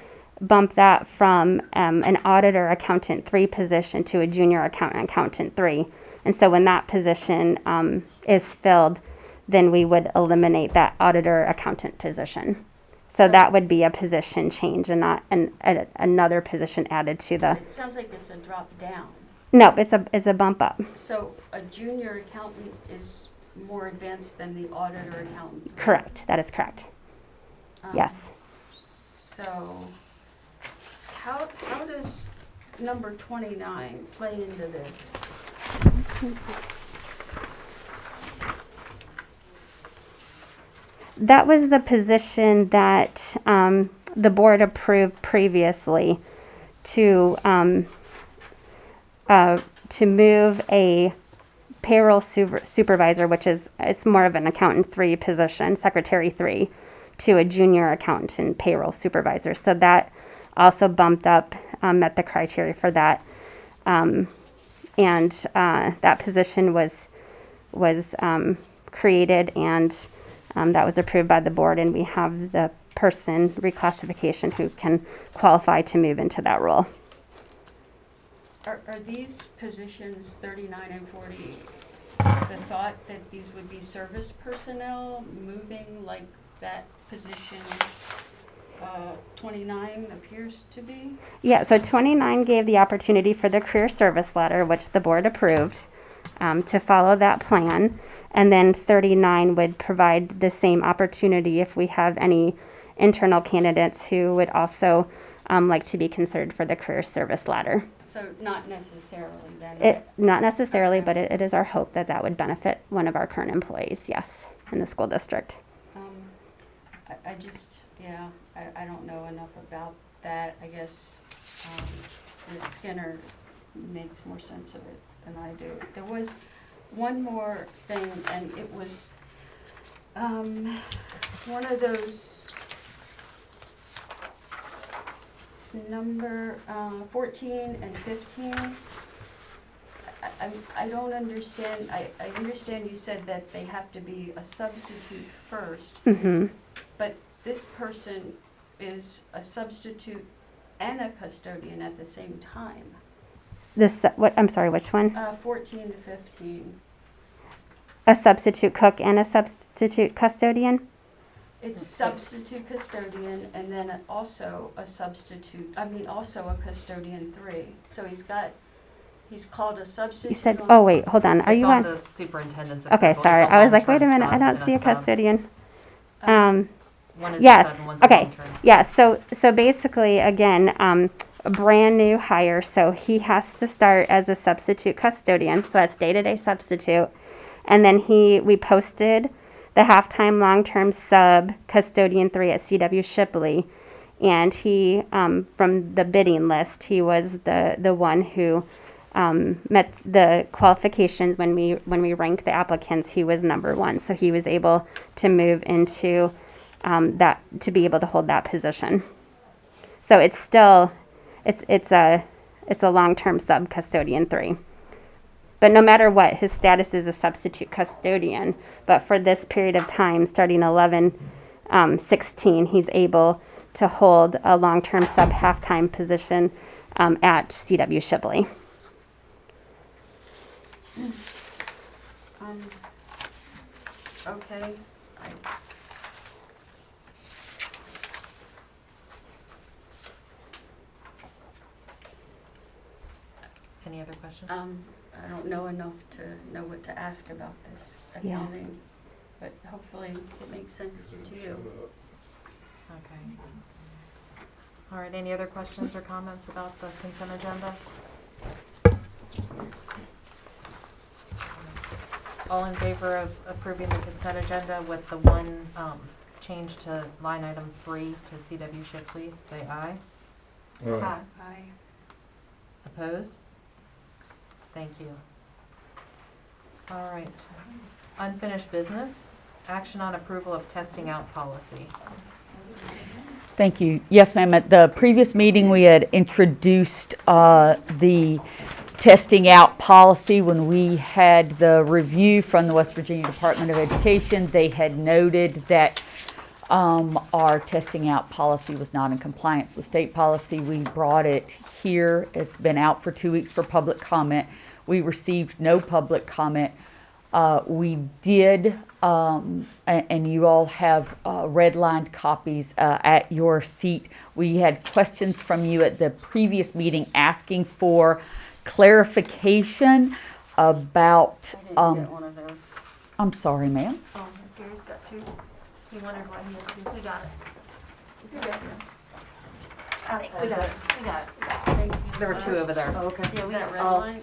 bump that from an auditor accountant 3 position to a junior accountant 3. And so when that position is filled, then we would eliminate that auditor accountant position. So that would be a position change and not another position added to the. It sounds like it's a drop down. No, it's a bump up. So a junior accountant is more advanced than the auditor accountant? Correct. That is correct. Yes. So how does number 29 play into this? That was the position that the board approved previously to move a payroll supervisor, which is it's more of an accountant 3 position, secretary 3, to a junior accountant payroll supervisor. So that also bumped up, met the criteria for that, and that position was created, and that was approved by the board, and we have the person reclassification who can qualify to move into that role. Are these positions 39 and 40, is the thought that these would be service personnel moving like that position 29 appears to be? Yeah, so 29 gave the opportunity for the career service letter, which the board approved, to follow that plan. And then 39 would provide the same opportunity if we have any internal candidates who would also like to be considered for the career service ladder. So not necessarily then? Not necessarily, but it is our hope that that would benefit one of our current employees, yes, in the school district. I just, yeah, I don't know enough about that. I guess Ms. Skinner makes more sense of it than I do. There was one more thing, and it was one of those, it's number 14 and 15. I don't understand. I understand you said that they have to be a substitute first, Mm-hmm. but this person is a substitute and a custodian at the same time. I'm sorry, which one? 14 to 15. A substitute cook and a substitute custodian? It's substitute custodian and then also a custodian 3. So he's called a substitute. You said, oh wait, hold on. Are It's you on on? the superintendent's Okay, approval. sorry. It's a I was like, wait a long-term minute, I sub don't and see a sub. custodian. One is a Yes, sub and one's a okay. long-term sub. Yeah, so basically, again, a brand new hire, so he has to start as a substitute custodian, so that's day-to-day substitute. And then we posted the halftime long-term sub custodian 3 at CW Shipley, and he, from the bidding list, he was the one who met the qualifications. When we ranked the applicants, he was number 1, so he was able to move into that, to be able to hold that position. So it's still it's a long-term sub custodian 3. But no matter what, his status is a substitute custodian. But for this period of time, starting 11/16, he's able to hold a long-term sub half-time position at CW Shipley. Okay. Any other questions? I don't know enough to know what to ask about this accounting, but hopefully it makes sense to you. Okay. All right, any other questions or comments about the consent agenda? All in favor of approving the consent agenda with the one change to line item 3 to CW Shipley, say aye. Aye. Aye. Opposed? Thank you. All right. Unfinished business. Action on approval of testing out policy. Thank you. Yes, ma'am. At the previous meeting, we had introduced the testing out policy when we had the review from the West Virginia Department of Education. They had noted that our testing out policy was not in compliance with state policy. We brought it here. It's been out for 2 weeks for public comment. We received no public comment. We did, and you all have redlined copies at your seat. We had questions from you at the previous meeting asking for clarification about. I didn't get one of those. I'm sorry, ma'am. Oh, Gary's got two. He wondered why he had two. We got it. We got it. We got it. We got it. There were two over there. Oh, okay. Yeah, we got red Oh. line.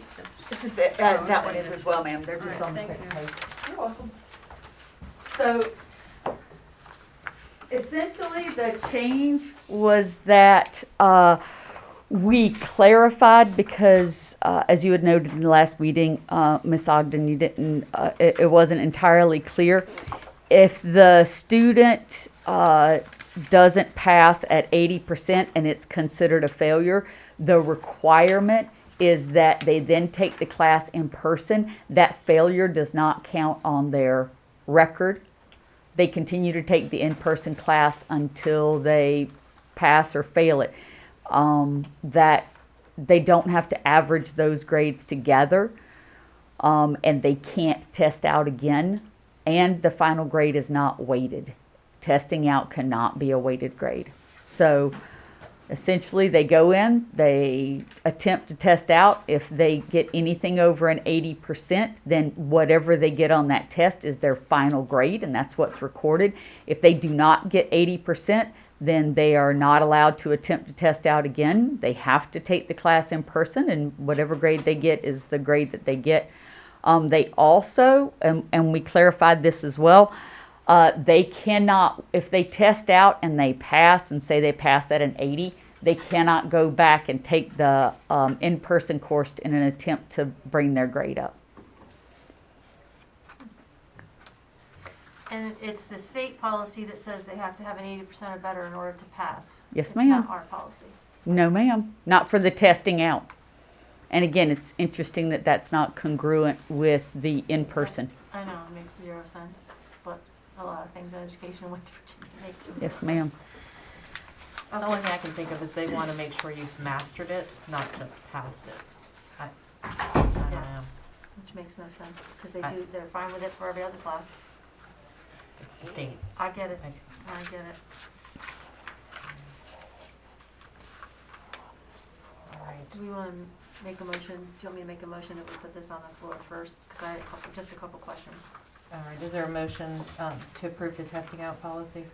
This is it. That one is as well, ma'am. They're just on the second page. You're welcome. So, essentially, the change was that we clarified because, as you had noted in the last meeting, Ms. Ogden, you didn't. It wasn't entirely clear if the student doesn't pass at 80% and it's considered a failure. The requirement is that they then take the class in person. That failure does not count on their record. They continue to take the in-person class until they pass or fail it. That they don't have to average those grades together, and they can't test out again, and the final grade is not weighted. Testing out cannot be a weighted grade. So essentially, they go in, they attempt to test out. If they get anything over an 80%, then whatever they get on that test is their final grade, and that's what's recorded. If they do not get 80%, then they are not allowed to attempt to test out again. They have to take the class in person, and whatever grade they get is the grade that they get. They also, and we clarified this as well, they cannot, if they test out and they pass and say they pass at an 80, they cannot go back and take the in-person course in an attempt to bring their grade up. And it's the state policy that says they have to have an 80% or better in order to pass. Yes, It's ma'am. not our policy. No, ma'am, not for the testing out. And again, it's interesting that that's not congruent with the in-person. I know, it makes 0 sense, but a lot of things in education in West Virginia make zero Yes, ma'am. sense. The only thing I can think of is they want to make sure you've mastered it, not just passed it. I don't know. Which makes no sense, because they're fine with it for every other class. It's the state. I get it, I get it. All right. Do we want to make a motion, do you want me to make a motion that we put this on the floor first? Because I had just a couple questions. All right. Is there a motion to approve the testing out policy?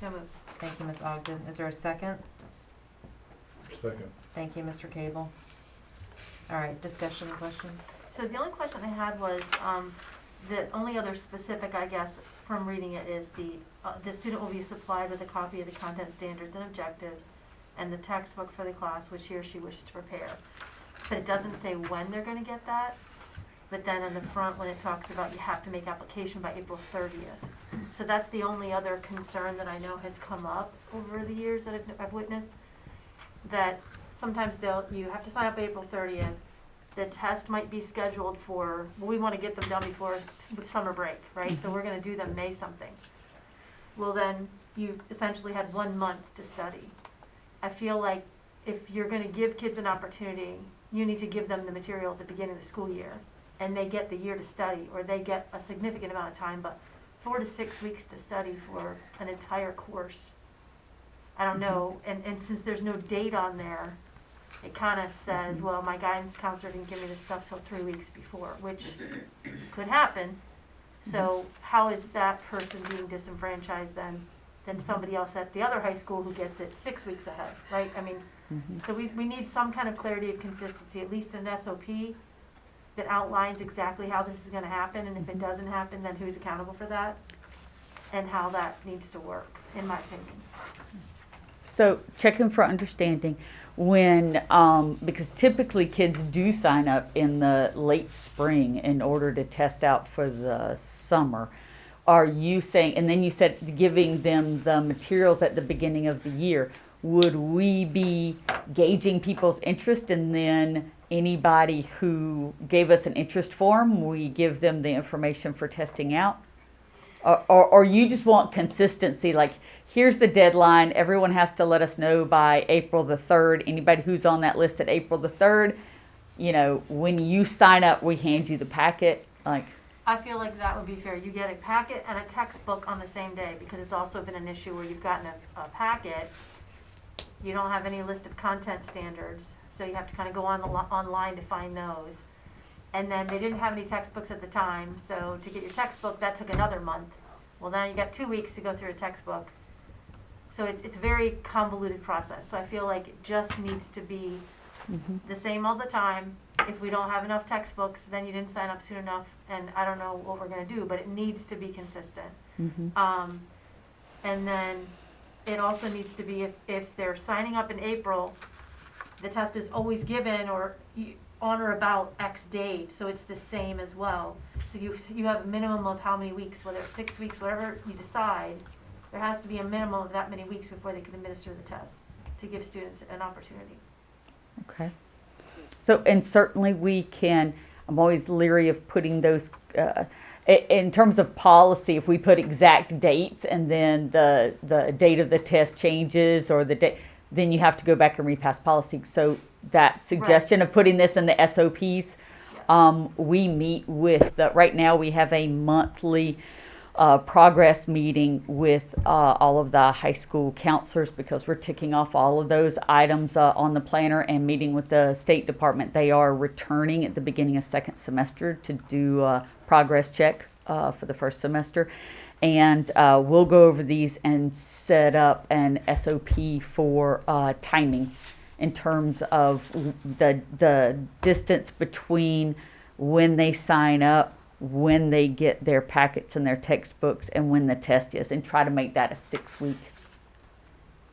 So moved. Thank you, Ms. Ogden. Is there a second? Second. Thank you, Mr. Cable. All right. Discussion and questions? So the only question I had was, the only other specific, I guess, from reading it is the student will be supplied with a copy of the content standards and objectives and the textbook for the class which he or she wishes to prepare. But it doesn't say when they're gonna get that. But then in the front, when it talks about you have to make application by April 30th. So that's the only other concern that I know has come up over the years that I've witnessed. That sometimes you have to sign up April 30th. The test might be scheduled for, well, we want to get them done before summer break, right? So we're going to do them May something. Well, then you essentially had 1 month to study. I feel like if you're going to give kids an opportunity, you need to give them the material at the beginning of the school year, and they get the year to study, or they get a significant amount of time, but 4 to 6 weeks to study for an entire course. I don't know, and since there's no date on there, it kind of says, well, my guidance counselor didn't give me this stuff till 3 weeks before, which could happen. So how is that person being disenfranchised then than somebody else at the other high school who gets it 6 weeks ahead, right? I mean, so we need some kind of clarity of consistency, at least an SOP that outlines exactly how this is going to happen, and if it doesn't happen, then who's accountable for that, and how that needs to work, in my opinion. So checking for understanding when, because typically kids do sign up in the late spring in order to test out for the summer. Are you saying, and then you said giving them the materials at the beginning of the year, would we be gauging people's interest, and then anybody who gave us an interest form, we give them the information for testing out? Or you just want consistency, like here's the deadline, everyone has to let us know by April the 3rd. Anybody who's on that list at April the 3rd, you know, when you sign up, we hand you the packet, like. I feel like that would be fair. You get a packet and a textbook on the same day, because it's also been an issue where you've gotten a packet, you don't have any list of content standards, so you have to kind of go online to find those. And then they didn't have any textbooks at the time, so to get your textbook, that took another month. Well, now you got 2 weeks to go through a textbook. So it's a very convoluted process. So I feel like it just needs to be the same all the time. If we don't have enough textbooks, then you didn't sign up soon enough, and I don't know what we're going to do, but it needs to be consistent. And then it also needs to be, if they're signing up in April, the test is always given or on or about X date, so it's the same as well. So you have a minimum of how many weeks, whether it's 6 weeks, whatever you decide, there has to be a minimum of that many weeks before they can administer the test to give students an opportunity. Okay. So, and certainly we can, I'm always leery of putting those, in terms of policy, if we put exact dates and then the date of the test changes or the date, then you have to go back and repass policy. So that suggestion of putting this in the SOPs, we meet with, right now we have a monthly progress meeting with all of the high school counselors, because we're ticking off all of those items on the planner, and meeting with the State Department. They are returning at the beginning of second semester to do a progress check for the first semester. And we'll go over these and set up an SOP for timing in terms of the distance between when they sign up, when they get their packets and their textbooks, and when the test is, and try to make that a 6-week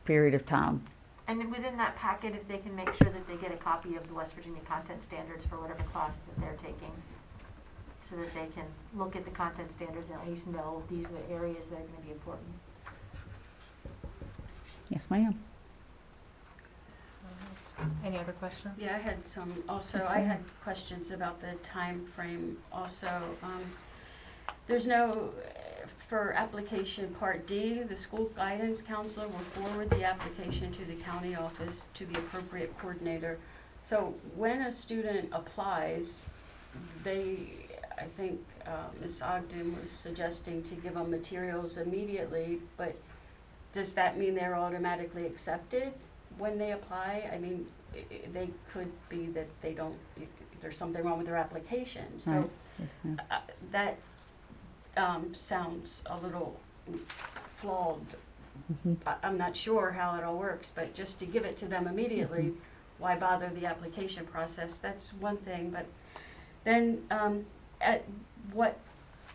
period of time. And within that packet, if they can make sure that they get a copy of the West Virginia content standards for whatever class that they're taking, so that they can look at the content standards and at least know these are the areas that are going to be important. Yes, ma'am. Any other questions? Yeah, I had some also. I had questions about the time frame also. There's no, for application part D, the school guidance counselor will forward the application to the county office to the appropriate coordinator. So when a student applies, I think Ms. Ogden was suggesting to give them materials immediately, but does that mean they're automatically accepted when they apply? I mean, they could be that they don't, there's something wrong with their application. So Right. Yes, ma'am. that sounds a little flawed. I'm not sure how it all works, but just to give it to them immediately, why bother the application process? That's one thing. But then at what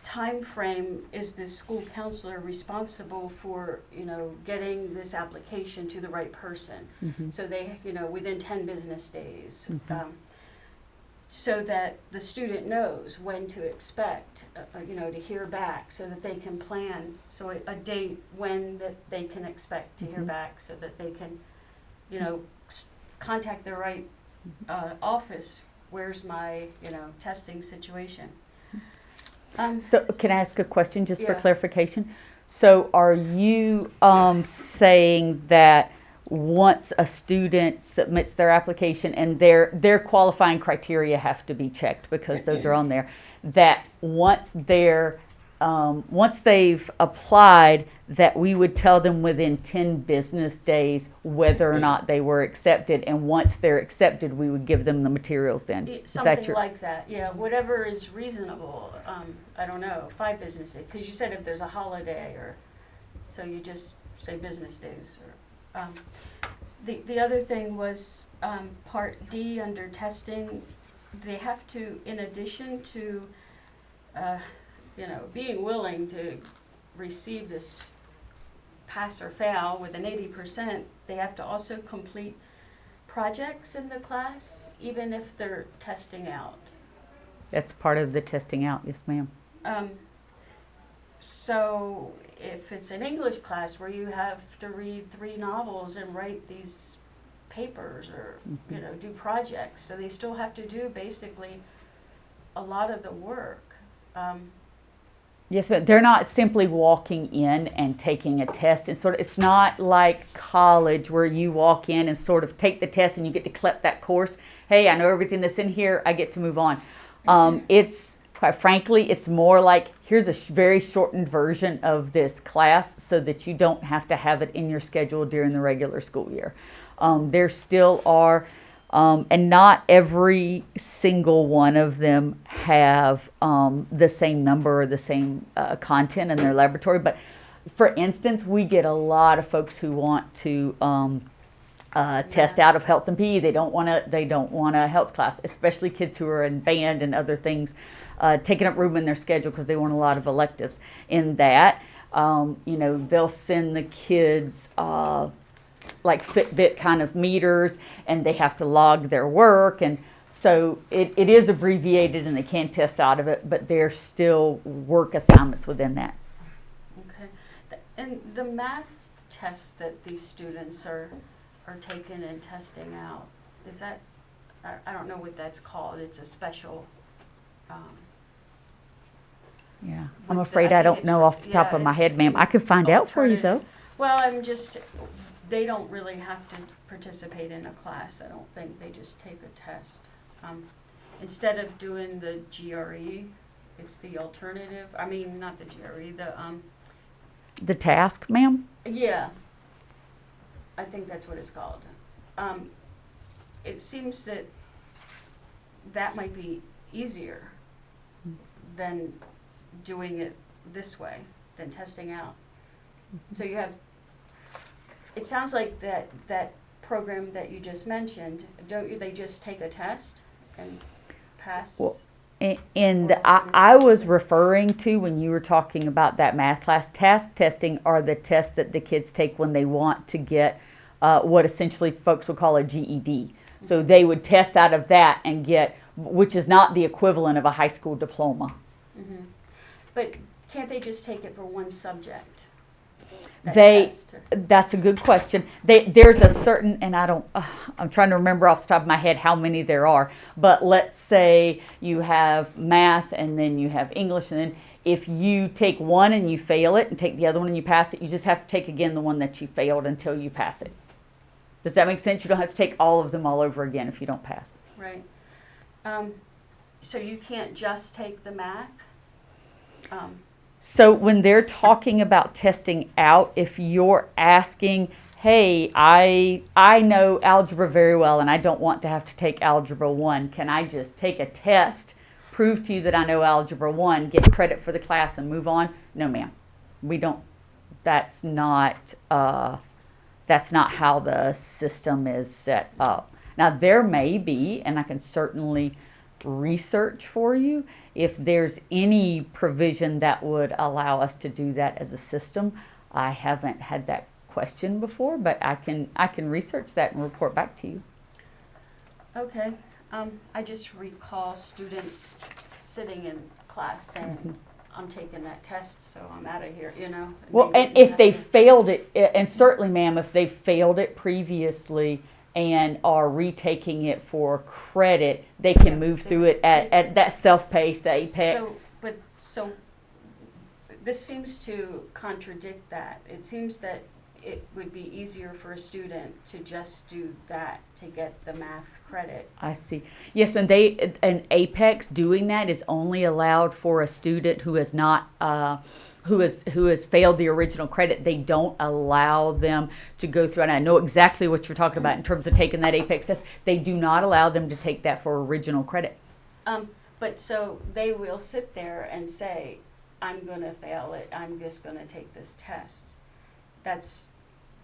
time frame is the school counselor responsible for, getting this application to the right person? So they, within 10 business days, so that the student knows when to expect, to hear back, so that they can plan, so a date when that they can expect to hear back, so that they can, contact the right office. Where's my, testing situation? So can I ask a question just for Yeah. clarification? So are you saying that once a student submits their application and their qualifying criteria have to be checked because those are on there, that once they've applied, that we would tell them within 10 business days whether or not they were accepted, and once they're accepted, we would give them the materials then? Something like that, yeah, whatever is reasonable. I don't know, 5 business days, because you said if there's a holiday, or, so you just say business days. Or the other thing was part D under testing, they have to, in addition to, being willing to receive this pass or fail with an 80%, they have to also complete projects in the class, even if they're testing out. That's part of the testing out, yes ma'am. So if it's an English class where you have to read 3 novels and write these papers or, you know, do projects, so they still have to do basically a lot of the work. Yes, but they're not simply walking in and taking a test. It's not like college where you walk in and sort of take the test and you get to collect that course. Hey, I know everything that's in here, I get to move on. It's, quite frankly, it's more like, here's a very shortened version of this class so that you don't have to have it in your schedule during the regular school year. There still are, and not every single one of them have the same number or the same content in their laboratory. But for instance, we get a lot of folks who want to test out of health and PE. They don't want a health class, especially kids who are in band and other things, taking up room in their schedule because they want a lot of electives. In that, you know, they'll send the kids like Fitbit kind of meters, and they have to log their work, and so it is abbreviated and they can test out of it, but there's still work assignments within that. Okay. And the math tests that these students are taking and testing out, is that, I don't know what that's called, it's a special, Yeah, I'm afraid I don't know off the top of my head, ma'am. I could find out for you though. Well, they don't really have to participate in a class, I don't think, they just take a test. Instead of doing the GRE, it's the alternative, I mean, not the GRE, The task, ma'am? yeah, I think that's what it's called. It seems that might be easier than doing it this way, than testing out. So you have, it sounds like that program that you just mentioned, they just take a test and pass? Well, and I was referring to, when you were talking about that math class, task testing are the tests that the kids take when they want to get what essentially folks would call a GED. So they would test out of that and get, which is not the equivalent of a high school diploma. Mm-hmm. But can't they just take it for one subject? That's a good question. There's a certain, and I'm trying to remember off the top of my head how many there are, but let's say you have math and then you have English, and then if you take one and you fail it and take the other one and you pass it, you just have to take again the one that you failed until you pass it. Does that make sense? You don't have to take all of them all over again if you don't pass. Right. So you can't just take the math? So when they're talking about testing out, if you're asking, hey, I know algebra very well and I don't want to have to take algebra 1, can I just take a test, prove to you that I know algebra 1, get credit for the class and move on? No, ma'am. We don't. That's not how the system is set up. Now there may be, and I can certainly research for you, if there's any provision that would allow us to do that as a system. I haven't had that question before, but I can research that and report back to you. Okay. I just recall students sitting in class saying, I'm taking that test, so I'm out of here, you know. Well, and if they failed it, and certainly, ma'am, if they failed it previously and are retaking it for credit, they can move through it at that self-paced, the apex. So this seems to contradict that. It seems that it would be easier for a student to just do that to get the math credit. I see. Yes, when an apex doing that is only allowed for a student who has not who has failed the original credit. They don't allow them to go through, and I know exactly what you're talking about in terms of taking that apex test. They do not allow them to take that for original credit. But so they will sit there and say, I'm going to fail it. I'm just going to take this test. That's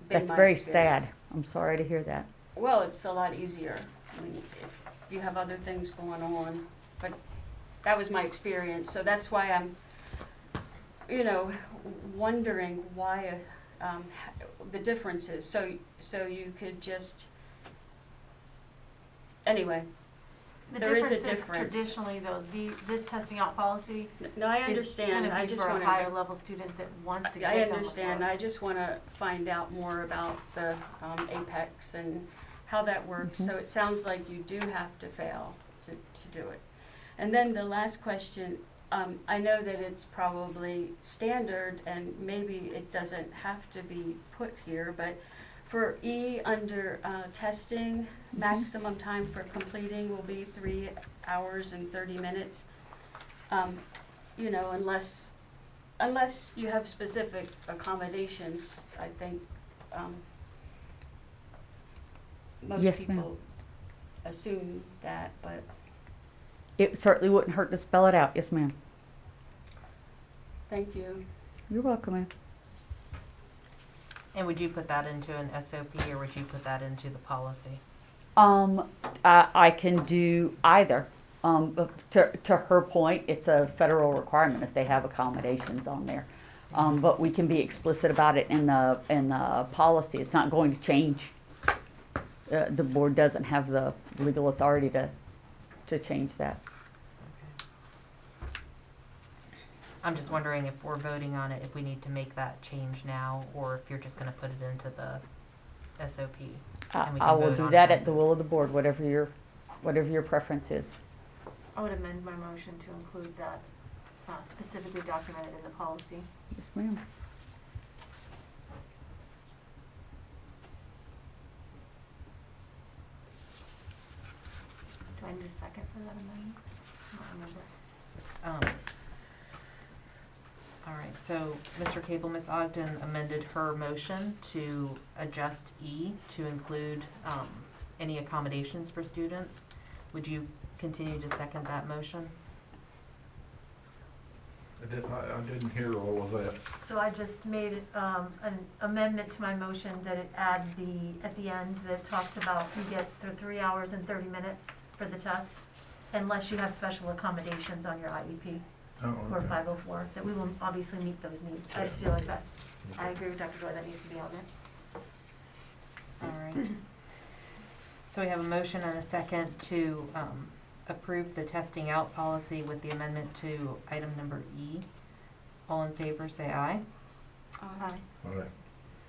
very sad. I'm sorry to hear that. Well, it's a lot easier. I mean, if you have other things going on, but that was my experience. So that's why I'm, wondering why the differences, so you could just, anyway, there is a difference. Traditionally, though, this testing out policy. No, I understand. Is I gonna be just for wanted a to- higher level student that wants to get I them understand. before. I just want to find out more about the Apex and how that works. So it sounds like you do have to fail to do it. And then the last question, I know that it's probably standard and maybe it doesn't have to be put here, but for E under testing, maximum time for completing will be 3 hours and 30 minutes. You know, unless you have specific accommodations, I think most Yes, ma'am. people assume that, but It certainly wouldn't hurt to spell it out. Yes, ma'am. thank you. You're welcome, ma'am. And would you put that into an SOP or would you put that into the policy? I can do either. But to her point, it's a federal requirement if they have accommodations on there. But we can be explicit about it in the policy. It's not going to change. The board doesn't have the legal authority to change that. I'm just wondering if we're voting on it, if we need to make that change now, or if you're just gonna put it into the SOP. and we I can will vote do on that it at the will of the board, whatever your preference is. I would amend my motion to include that specifically documented in the policy. Yes, ma'am. Do I need a second for that amendment? I don't remember. All right, so Mr. Cable, Ms. Ogden amended her motion to adjust E to include any accommodations for students. Would you continue to second that motion? I didn't hear all of that. So I just made an amendment to my motion that it adds at the end, that talks about you get 3 hours and 30 minutes for the test, unless you have special accommodations on your IEP or 504, that we will obviously meet those needs. I just feel like that, I agree with Dr. Joy, that needs to be on there. All right. So we have a motion and a second to approve the testing out policy with the amendment to item number E. All in favor, say aye. Aye. All right.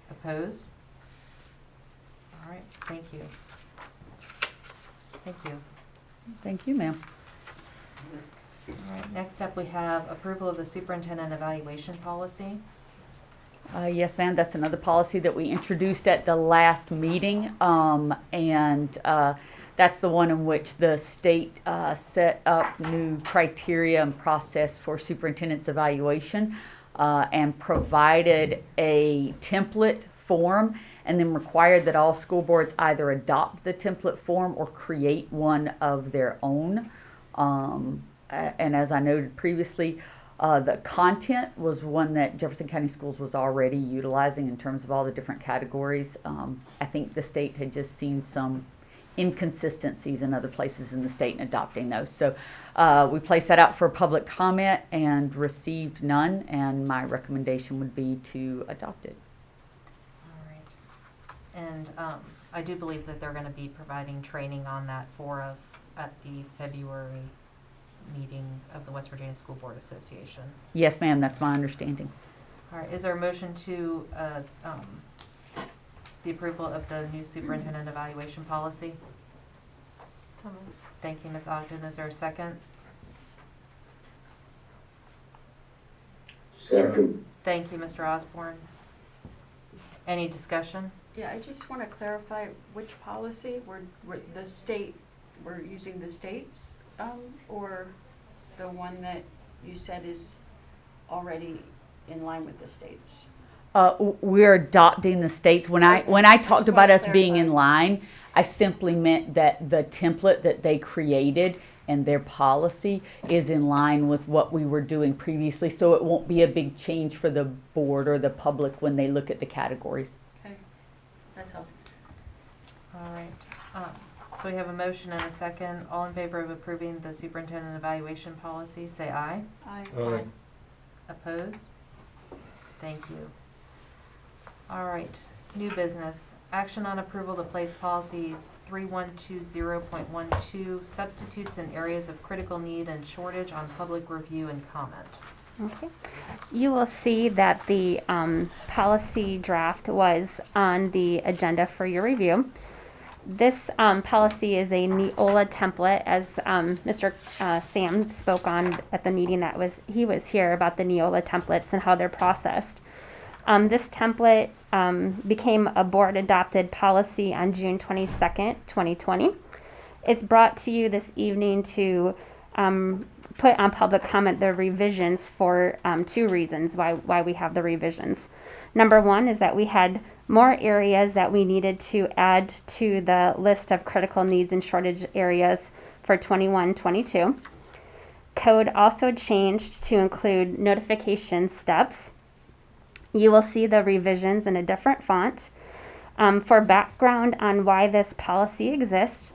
Opposed? All right, thank you. Thank you. Thank you, ma'am. All right, next up we have approval of the superintendent evaluation policy. Yes, ma'am. That's another policy that we introduced at the last meeting, and that's the one in which the state set up new criteria and process for superintendent's evaluation, and provided a template form, and then required that all school boards either adopt the template form or create one of their own. And as I noted previously, the content was one that Jefferson County Schools was already utilizing in terms of all the different categories. I think the state had just seen some inconsistencies in other places in the state in adopting those. So we placed that out for public comment and received none, and my recommendation would be to adopt it. All right. And I do believe that they're going to be providing training on that for us at the February meeting of the West Virginia School Board Association. Yes, ma'am, that's my understanding. All right, is there a motion to the approval of the new superintendent evaluation policy? So moved. Thank you, Ms. Ogden. Is there a second? Second. Thank you, Mr. Osborne. Any discussion? Yeah, I just want to clarify which policy, we're using the state's, or the one that you said is already in line with the state's? We're adopting the states. When I talked about us being in line, I simply meant that the template that they created and their policy is in line with what we were doing previously, so it won't be a big change for the board or the public when they look at the categories. Okay, that's all. All right. So we have a motion and a second. All in favor of approving the superintendent evaluation policy, say aye. Aye. Aye. Opposed? Thank you. All right, new business. Action on approval to place policy 3120.12, substitutes in areas of critical need and shortage on public review and comment. Okay. You will see that the policy draft was on the agenda for your review. This policy is a Neola template, as Mr. Sam spoke on at the meeting he was here about the Neola templates and how they're processed. This template became a board-adopted policy on June 22nd, 2020. It's brought to you this evening to put on public comment the revisions for two reasons why we have the revisions. Number one is that we had more areas that we needed to add to the list of critical needs and shortage areas for 21-22. Code also changed to include notification steps. You will see the revisions in a different font. For background on why this policy exists,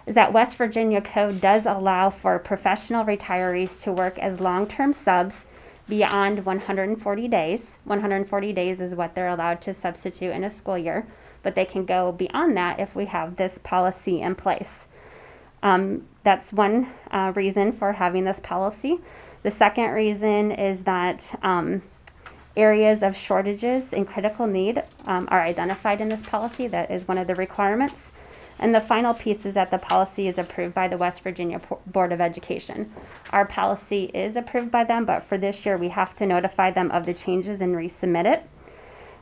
is that West Virginia Code does allow for professional retirees to work as long-term subs beyond 140 days. 140 days is what they're allowed to substitute in a school year, but they can go beyond that if we have this policy in place. That's one reason for having this policy. The second reason is that areas of shortages and critical need are identified in this policy. That is one of the requirements. And the final piece is that the policy is approved by the West Virginia Board of Education. Our policy is approved by them, but for this year we have to notify them of the changes and resubmit it.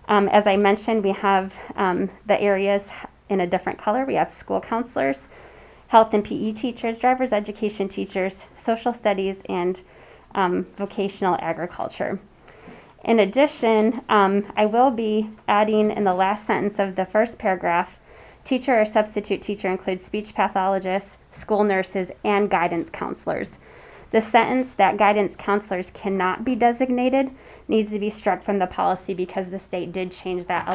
As I mentioned, we have the areas in a different color. We have school counselors, health and PE teachers, driver's education teachers, social studies, and vocational agriculture. In addition, I will be adding in the last sentence of the first paragraph, teacher or substitute teacher includes speech pathologists, school nurses, and guidance counselors. The sentence that guidance counselors cannot be designated needs to be struck from the policy because the state did change that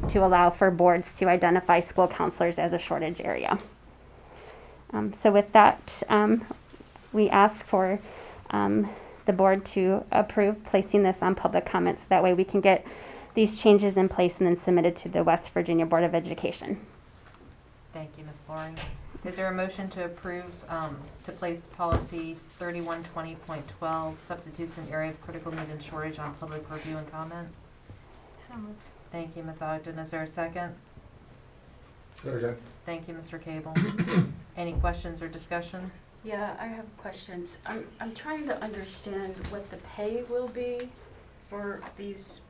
to allow for boards to identify school counselors as a shortage area. So with that, we ask for the board to approve placing this on public comments. That way we can get these changes in place and then submitted to the West Virginia Board of Education. Thank you, Ms. Loring. Is there a motion to approve to place policy 3120.12, substitutes in area of critical need and shortage on public review and comment? So moved. Thank you, Ms. Ogden. Is there a second? Second. Thank you, Mr. Cable. Any questions or discussion? Yeah, I have questions. I'm trying to understand what the pay will be for these,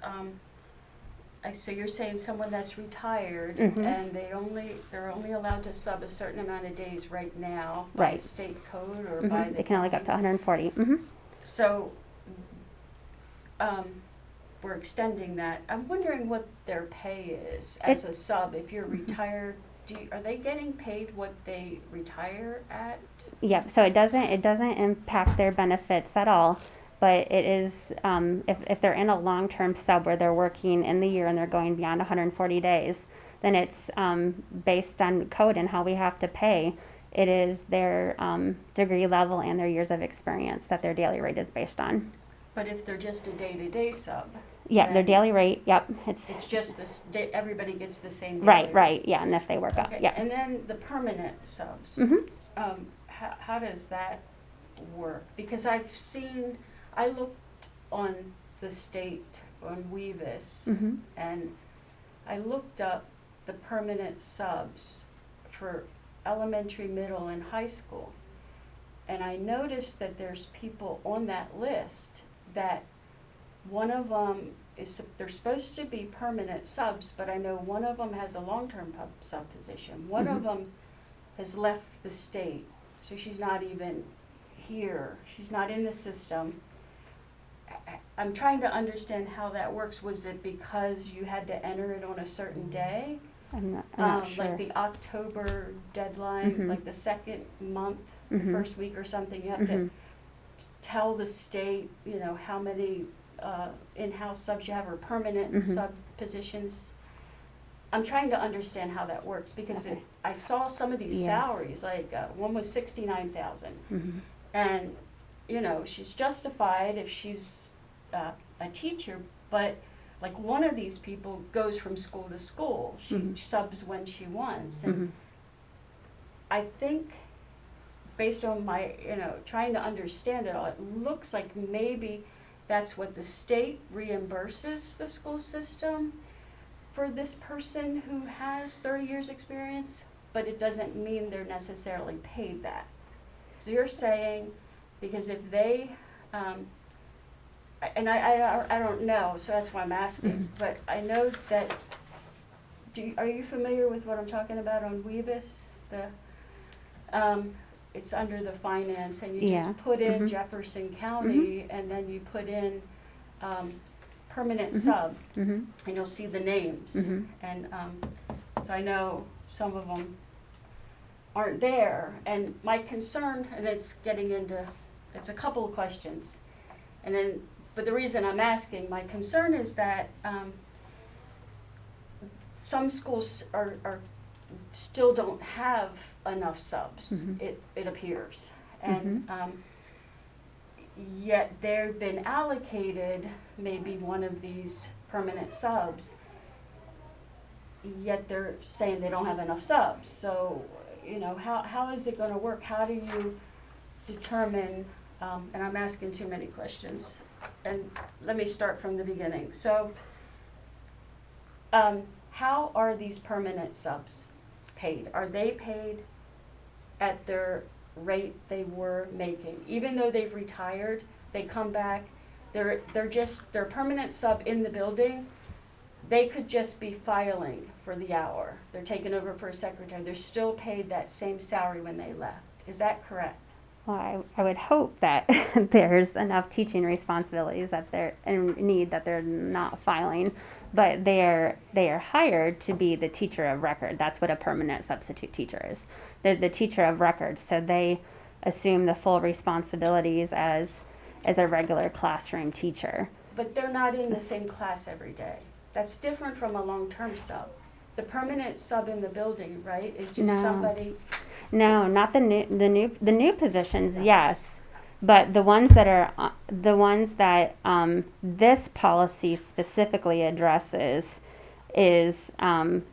so you're saying someone that's retired and they're only allowed to sub a certain amount of days right now by Right. state code or by the They can only go up to 140. So, we're extending that. I'm wondering what their pay is as a sub. If you're retired, are they getting paid what they retire at? Yep, so it doesn't impact their benefits at all, but it is, if they're in a long-term sub where they're working in the year and they're going beyond 140 days, then it's based on code and how we have to pay. It is their degree level and their years of experience that their daily rate is based on. But if they're just a day-to-day sub? Yeah, their then daily rate, yep. It's just this, everybody gets the same daily Right, rate? right, yeah, and if they work up, Okay, yeah. and then the permanent subs, how does that work? Because I looked on the state, on Weavis, and I looked up the permanent subs for elementary, middle, and high school. And I noticed that there's people on that list that one of them they're supposed to be permanent subs, but I know one of them has a long-term sub position. One of them has left the state, so she's not even here. She's not in the system. I'm trying to understand how that works. Was it because you had to enter it on a certain day? I'm not sure. Like the October deadline, like the second month, the first week or something, you have to tell the state, how many in-house subs you have or permanent sub positions. I'm trying to understand how that works because I saw some of these salaries, like one was $69,000, and she's justified if she's a teacher, but like one of these people goes from school to school. She subs when she wants. And I think based on my, trying to understand it all, it looks like maybe that's what the state reimburses the school system for this person who has 30 years experience, but it doesn't mean they're necessarily paid that. So you're saying, because if they, and I don't know, so that's why I'm asking, but I know that, are you familiar with what I'm talking about on Weavis? It's under the finance, and you just put in Jefferson County, and then you put in permanent sub, and you'll see the names. And so I know some of them aren't there, and my concern, and it's a couple of questions, but the reason I'm asking, my concern is that some schools are still don't have enough subs, it appears. And yet they've been allocated maybe one of these permanent subs, yet they're saying they don't have enough subs. So, how is it going to work? How do you determine, and I'm asking too many questions, and let me start from the beginning. So, how are these permanent subs paid? Are they paid at their rate they were making? Even though they've retired, they come back, they're permanent sub in the building, they could just be filing for the hour. They're taking over for a secretary. They're still paid that same salary when they left. Is that correct? Well, I would hope that there's enough teaching responsibilities that they're in need that they're not filing, but they are hired to be the teacher of record. That's what a permanent substitute teacher is. They're the teacher of record, so they assume the full responsibilities as a regular classroom teacher. But they're not in the same class every day. That's different from a long-term sub. The permanent sub in the building, right, is just somebody. No, not the new positions. Yes, but the ones that this policy specifically addresses is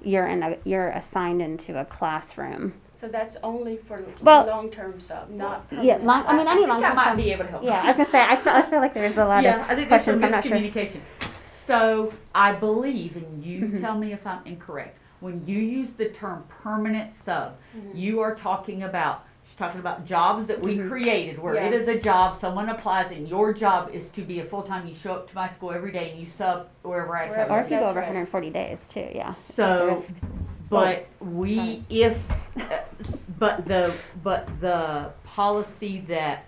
you're assigned into a classroom. So that's only for long-term sub, not permanent. Yeah, any long-term I might sub. be able to help. Yeah, I was gonna say I feel like there's a lot of I think questions. there's I'm some not sure. miscommunication. So I believe, and you tell me if I'm incorrect, when you use the term permanent sub, you are talking about, she's talking about jobs that we created, where it is a job, someone applies, and your job is to be a full-time, you show up to my school every day and you sub wherever I travel. Or if you go over 140 days too, yeah. So, but but the policy that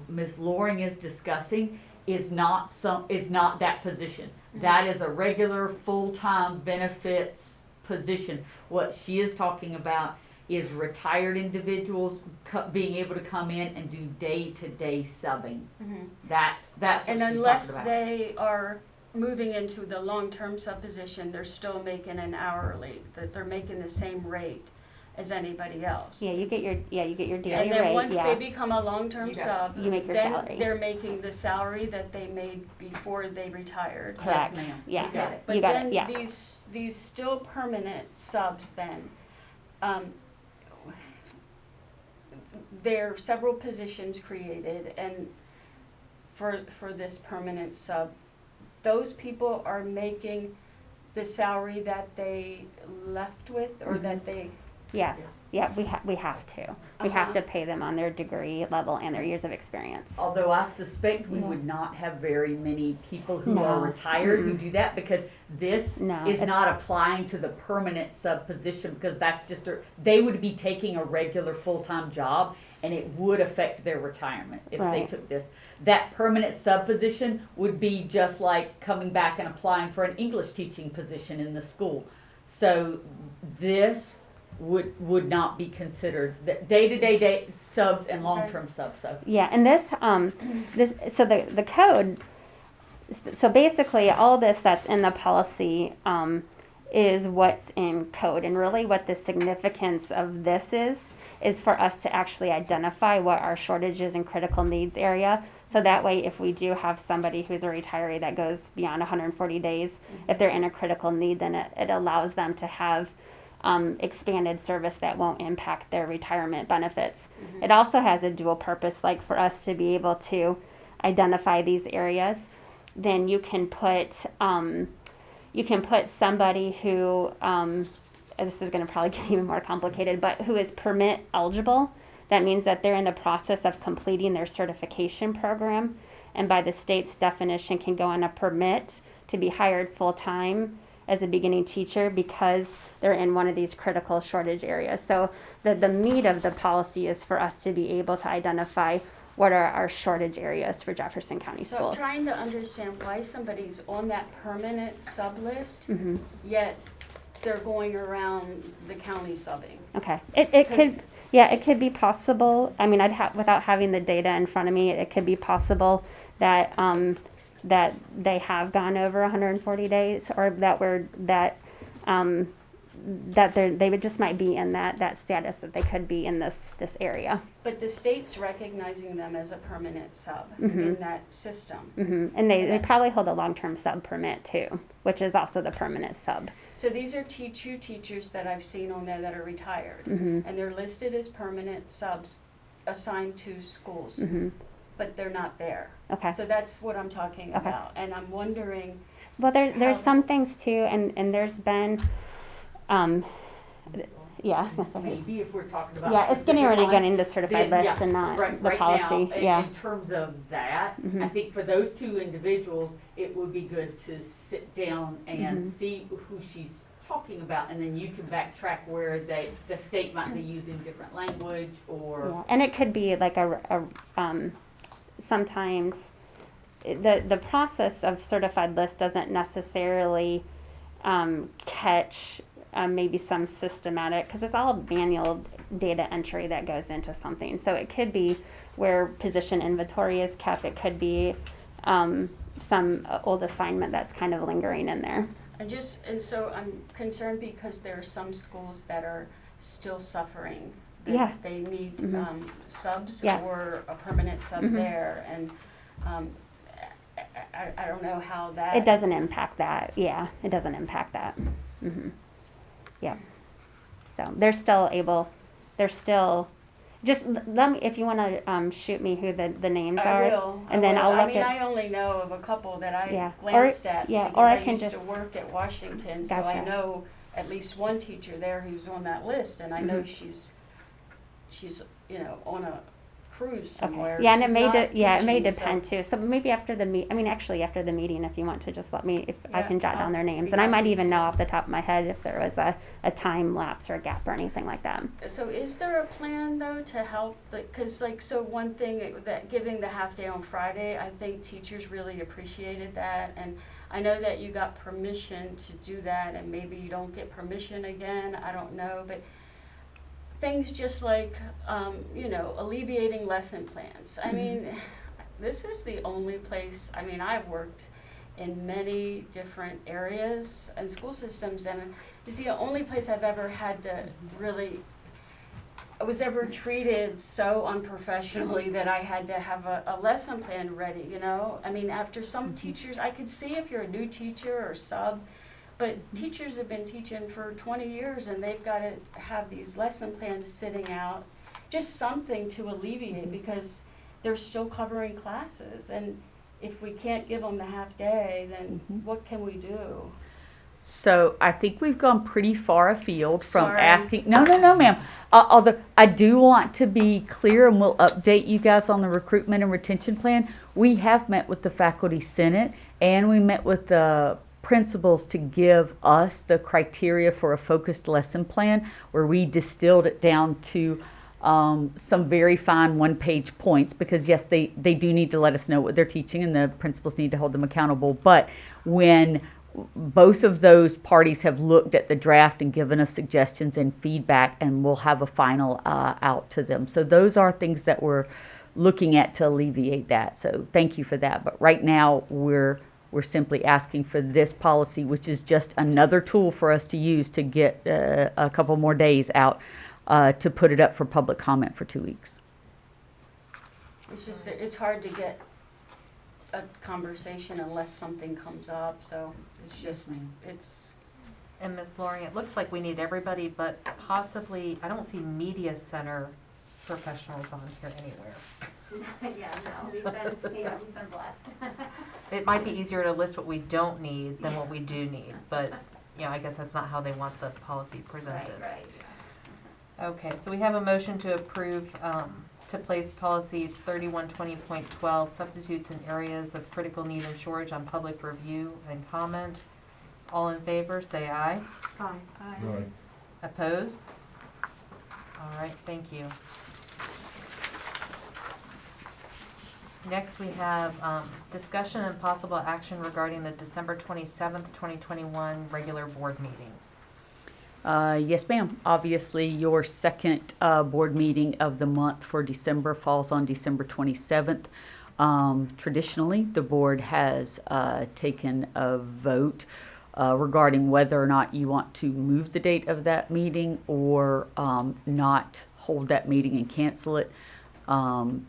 Ms. Loring is discussing is not that position. That is a regular full-time benefits position. What she is talking about is retired individuals being able to come in and do day-to-day subbing. That's what and she's unless talking about. they are moving into the long-term sub position, they're still making an hourly, that they're making the same rate as anybody else. Yeah, you get your daily And then rate. once yeah. they become a long-term sub, You make your then salary. they're making the salary that they made before they retired. Correct. Yes, ma'am. Yeah. You got it. But You got then it. Yeah. these still permanent subs then, there are several positions created, and for this permanent sub, those people are making the salary that they left with, or that they. Yes. Yeah, we have to. We have to pay them on their degree level and their years of experience. Although I suspect we would not have very many people who No. are retired who do that, because this No, is it's- not applying to the permanent sub position, because that's just they would be taking a regular full-time job, and it would affect their retirement if they Right. took this. That permanent sub position would be just like coming back and applying for an English teaching position in the school. So this would not be considered the day-to-day subs and long-term subs. So Yeah, and the code. So basically, all this that's in the policy is what's in code. And really what the significance of this is for us to actually identify what our shortages and critical needs area. So that way, if we do have somebody who's a retiree that goes beyond 140 days, if they're in a critical need, then it allows them to have expanded service that won't impact their retirement benefits. It also has a dual purpose, like for us to be able to identify these areas. Then you can put somebody who, this is going to probably get even more complicated, but who is permit eligible. That means that they're in the process of completing their certification program, and by the state's definition can go on a permit to be hired full-time as a beginning teacher because they're in one of these critical shortage areas. So the meat of the policy is for us to be able to identify what are our shortage areas for Jefferson County So I'm schools. trying to understand why somebody's on that permanent sub list, Mhm. yet they're going around the county subbing. Okay, it could, yeah, it could be possible. I mean, without having the data in front of me, it could be possible that that they have gone over 140 days, or that they would just might be in that status that they could be in this area. But the state's recognizing them as a permanent sub Mhm. in that system. And they probably hold a long-term sub permit too, which is also the permanent sub. So these are teachers that I've seen on there that are retired, Mhm. and they're listed as permanent subs assigned to schools, Mhm. but they're not there. Okay. So that's what I'm talking Okay. about, and I'm wondering. Well, there's how- some things too, and there's been, yeah, I was gonna say. Maybe if we're talking about. Yeah, it's getting specific already ones, getting the certified then, list yeah, and not right- the right policy. now, Yeah. in terms of that, I Mhm. think for those two individuals, it would be good to sit down and Mhm. see who she's talking about, and then you can backtrack where the state might be using different language or. Yeah, and it could be like sometimes the process of certified list doesn't necessarily catch maybe some systematic, because it's all manual data entry that goes into something. So it could be where position inventory is kept. It could be some old assignment that's kind of lingering in there. And so I'm concerned because there are some schools that are still suffering. That Yeah. They need Mhm. subs Yes. or a permanent sub Mhm. there, and I don't know how that. It doesn't impact that. Yeah, it doesn't impact that. Hmm. Yeah. So they're still, just let me, if you want to shoot me who the names I are. will. And then I'll I look mean, at. I only know of a couple that I Yeah. glanced Or- at yeah, because or I I can used to just- work at Washington, so I Gotcha. know at least one teacher there who's on that list, and I know Mhm. she's on a cruise Okay. somewhere. Yeah, and it She's may not it may teaching, so- depend too. So maybe after the after the meeting, if you want to just let me, if I Yeah, can jot down their I'll names, be and I might happy even to. know off the top of my head if there was a time lapse or a gap or anything like that. So is there a plan though to help, because so one thing that giving the half day on Friday, I think teachers really appreciated that, and I know that you got permission to do that, and maybe you don't get permission again, I don't know, but things just like, alleviating lesson plans. I mean, this is the only place, I've worked in many different areas and school systems, and it's the only place I've ever had to really, I was ever treated so unprofessionally that I had to have a lesson plan ready, after some teachers, I could see if you're a new teacher or sub, but teachers have been teaching for 20 years and they've got to have these lesson plans sitting out, just something to alleviate because they're still covering classes. And if we can't give them the half day, then what can we do? So I think we've gone pretty far afield from Sorry. asking. No, ma'am. Although I do want to be clear, and we'll update you guys on the recruitment and retention plan. We have met with the faculty senate, and we met with the principals to give us the criteria for a focused lesson plan, where we distilled it down to some very fine one-page points, because yes, they do need to let us know what they're teaching, and the principals need to hold them accountable. But when both of those parties have looked at the draft and given us suggestions and feedback, and we'll have a final out to them. So those are things that we're looking at to alleviate that. So thank you for that. But right now we're We're simply asking for this policy, which is just another tool for us to use to get a couple more days out to put it up for public comment for 2 weeks. It's just, it's hard to get a conversation unless something comes up, so it's just, it's, And Ms. Loring, it looks like we need everybody, but possibly, I don't see media center professionals on here anywhere. Yeah, no, we've been blessed. It might be easier to list what we don't need than what we do need, but, you know, I guess that's not how they want the policy presented. Right. Okay, so we have a motion to approve, to place policy 3120.12, substitutes in areas of critical need and shortage on public review and comment. All in favor, say aye. Aye. Right. Opposed? All right, thank you. Next, we have discussion and possible action regarding the December 27th, 2021 regular board meeting. Yes, ma'am. Obviously, your second board meeting of the month for December falls on December 27th. Traditionally, the board has taken a vote regarding whether or not you want to move the date of that meeting or not hold that meeting and cancel it.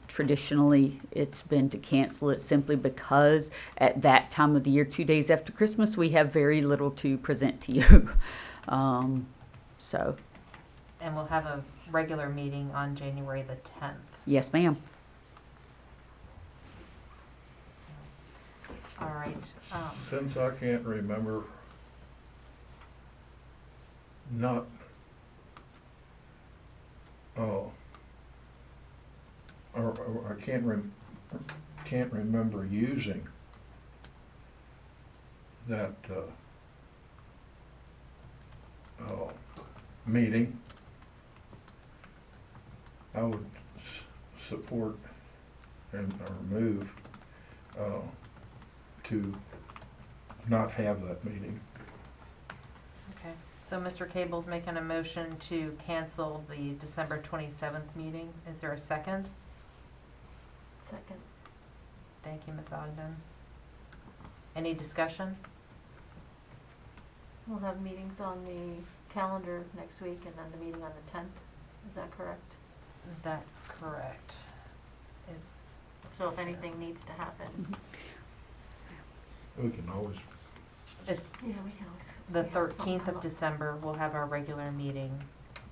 Traditionally, it's been to cancel it simply because at that time of the year, 2 days after Christmas, we have very little to present to you. So, And we'll have a regular meeting on January the 10th. yes, ma'am. All right. Since I can't remember, not, or I can't remember using that, meeting, I would support or move, to not have that meeting. Okay, so Mr. Cable's making a motion to cancel the December 27th meeting. Is there a second? Second. Thank you, Ms. Ogden. Any discussion? We'll have meetings on the calendar next week and then the meeting on the 10th. Is that correct? That's correct. So if anything needs to happen. We can always, It's Yeah, we can always. the we have something 13th come of up. December, we'll have our regular meeting.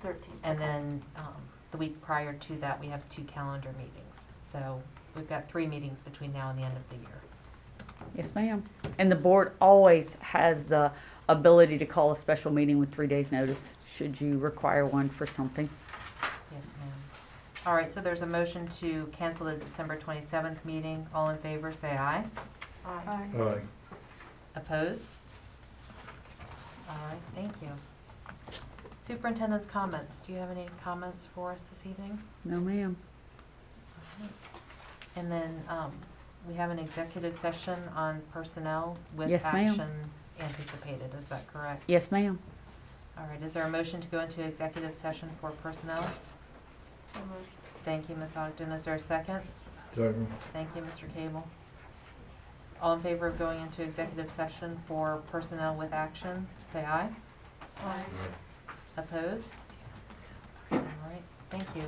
13th. And okay. then the week prior to that, we have 2 calendar meetings. So we've got 3 meetings between now and the end of the year. Yes, ma'am. And the board always has the ability to call a special meeting with 3 days' notice, should you require one for something. Yes, ma'am. All right, so there's a motion to cancel the December 27th meeting. All in favor, say aye. Aye. aye. Opposed? All right, thank you. Superintendent's comments. Do you have any comments for us this evening? No, ma'am. All right. And then we have an executive session on personnel with Yes, ma'am. action anticipated. Is that correct? Yes, ma'am. All right, is there a motion to go into executive session for personnel? So moved. Thank you, Ms. Ogden. Is there a second? Second. Thank you, Mr. Cable. All in favor of going into executive session for personnel with action, say aye. Aye. Opposed? All right, thank you.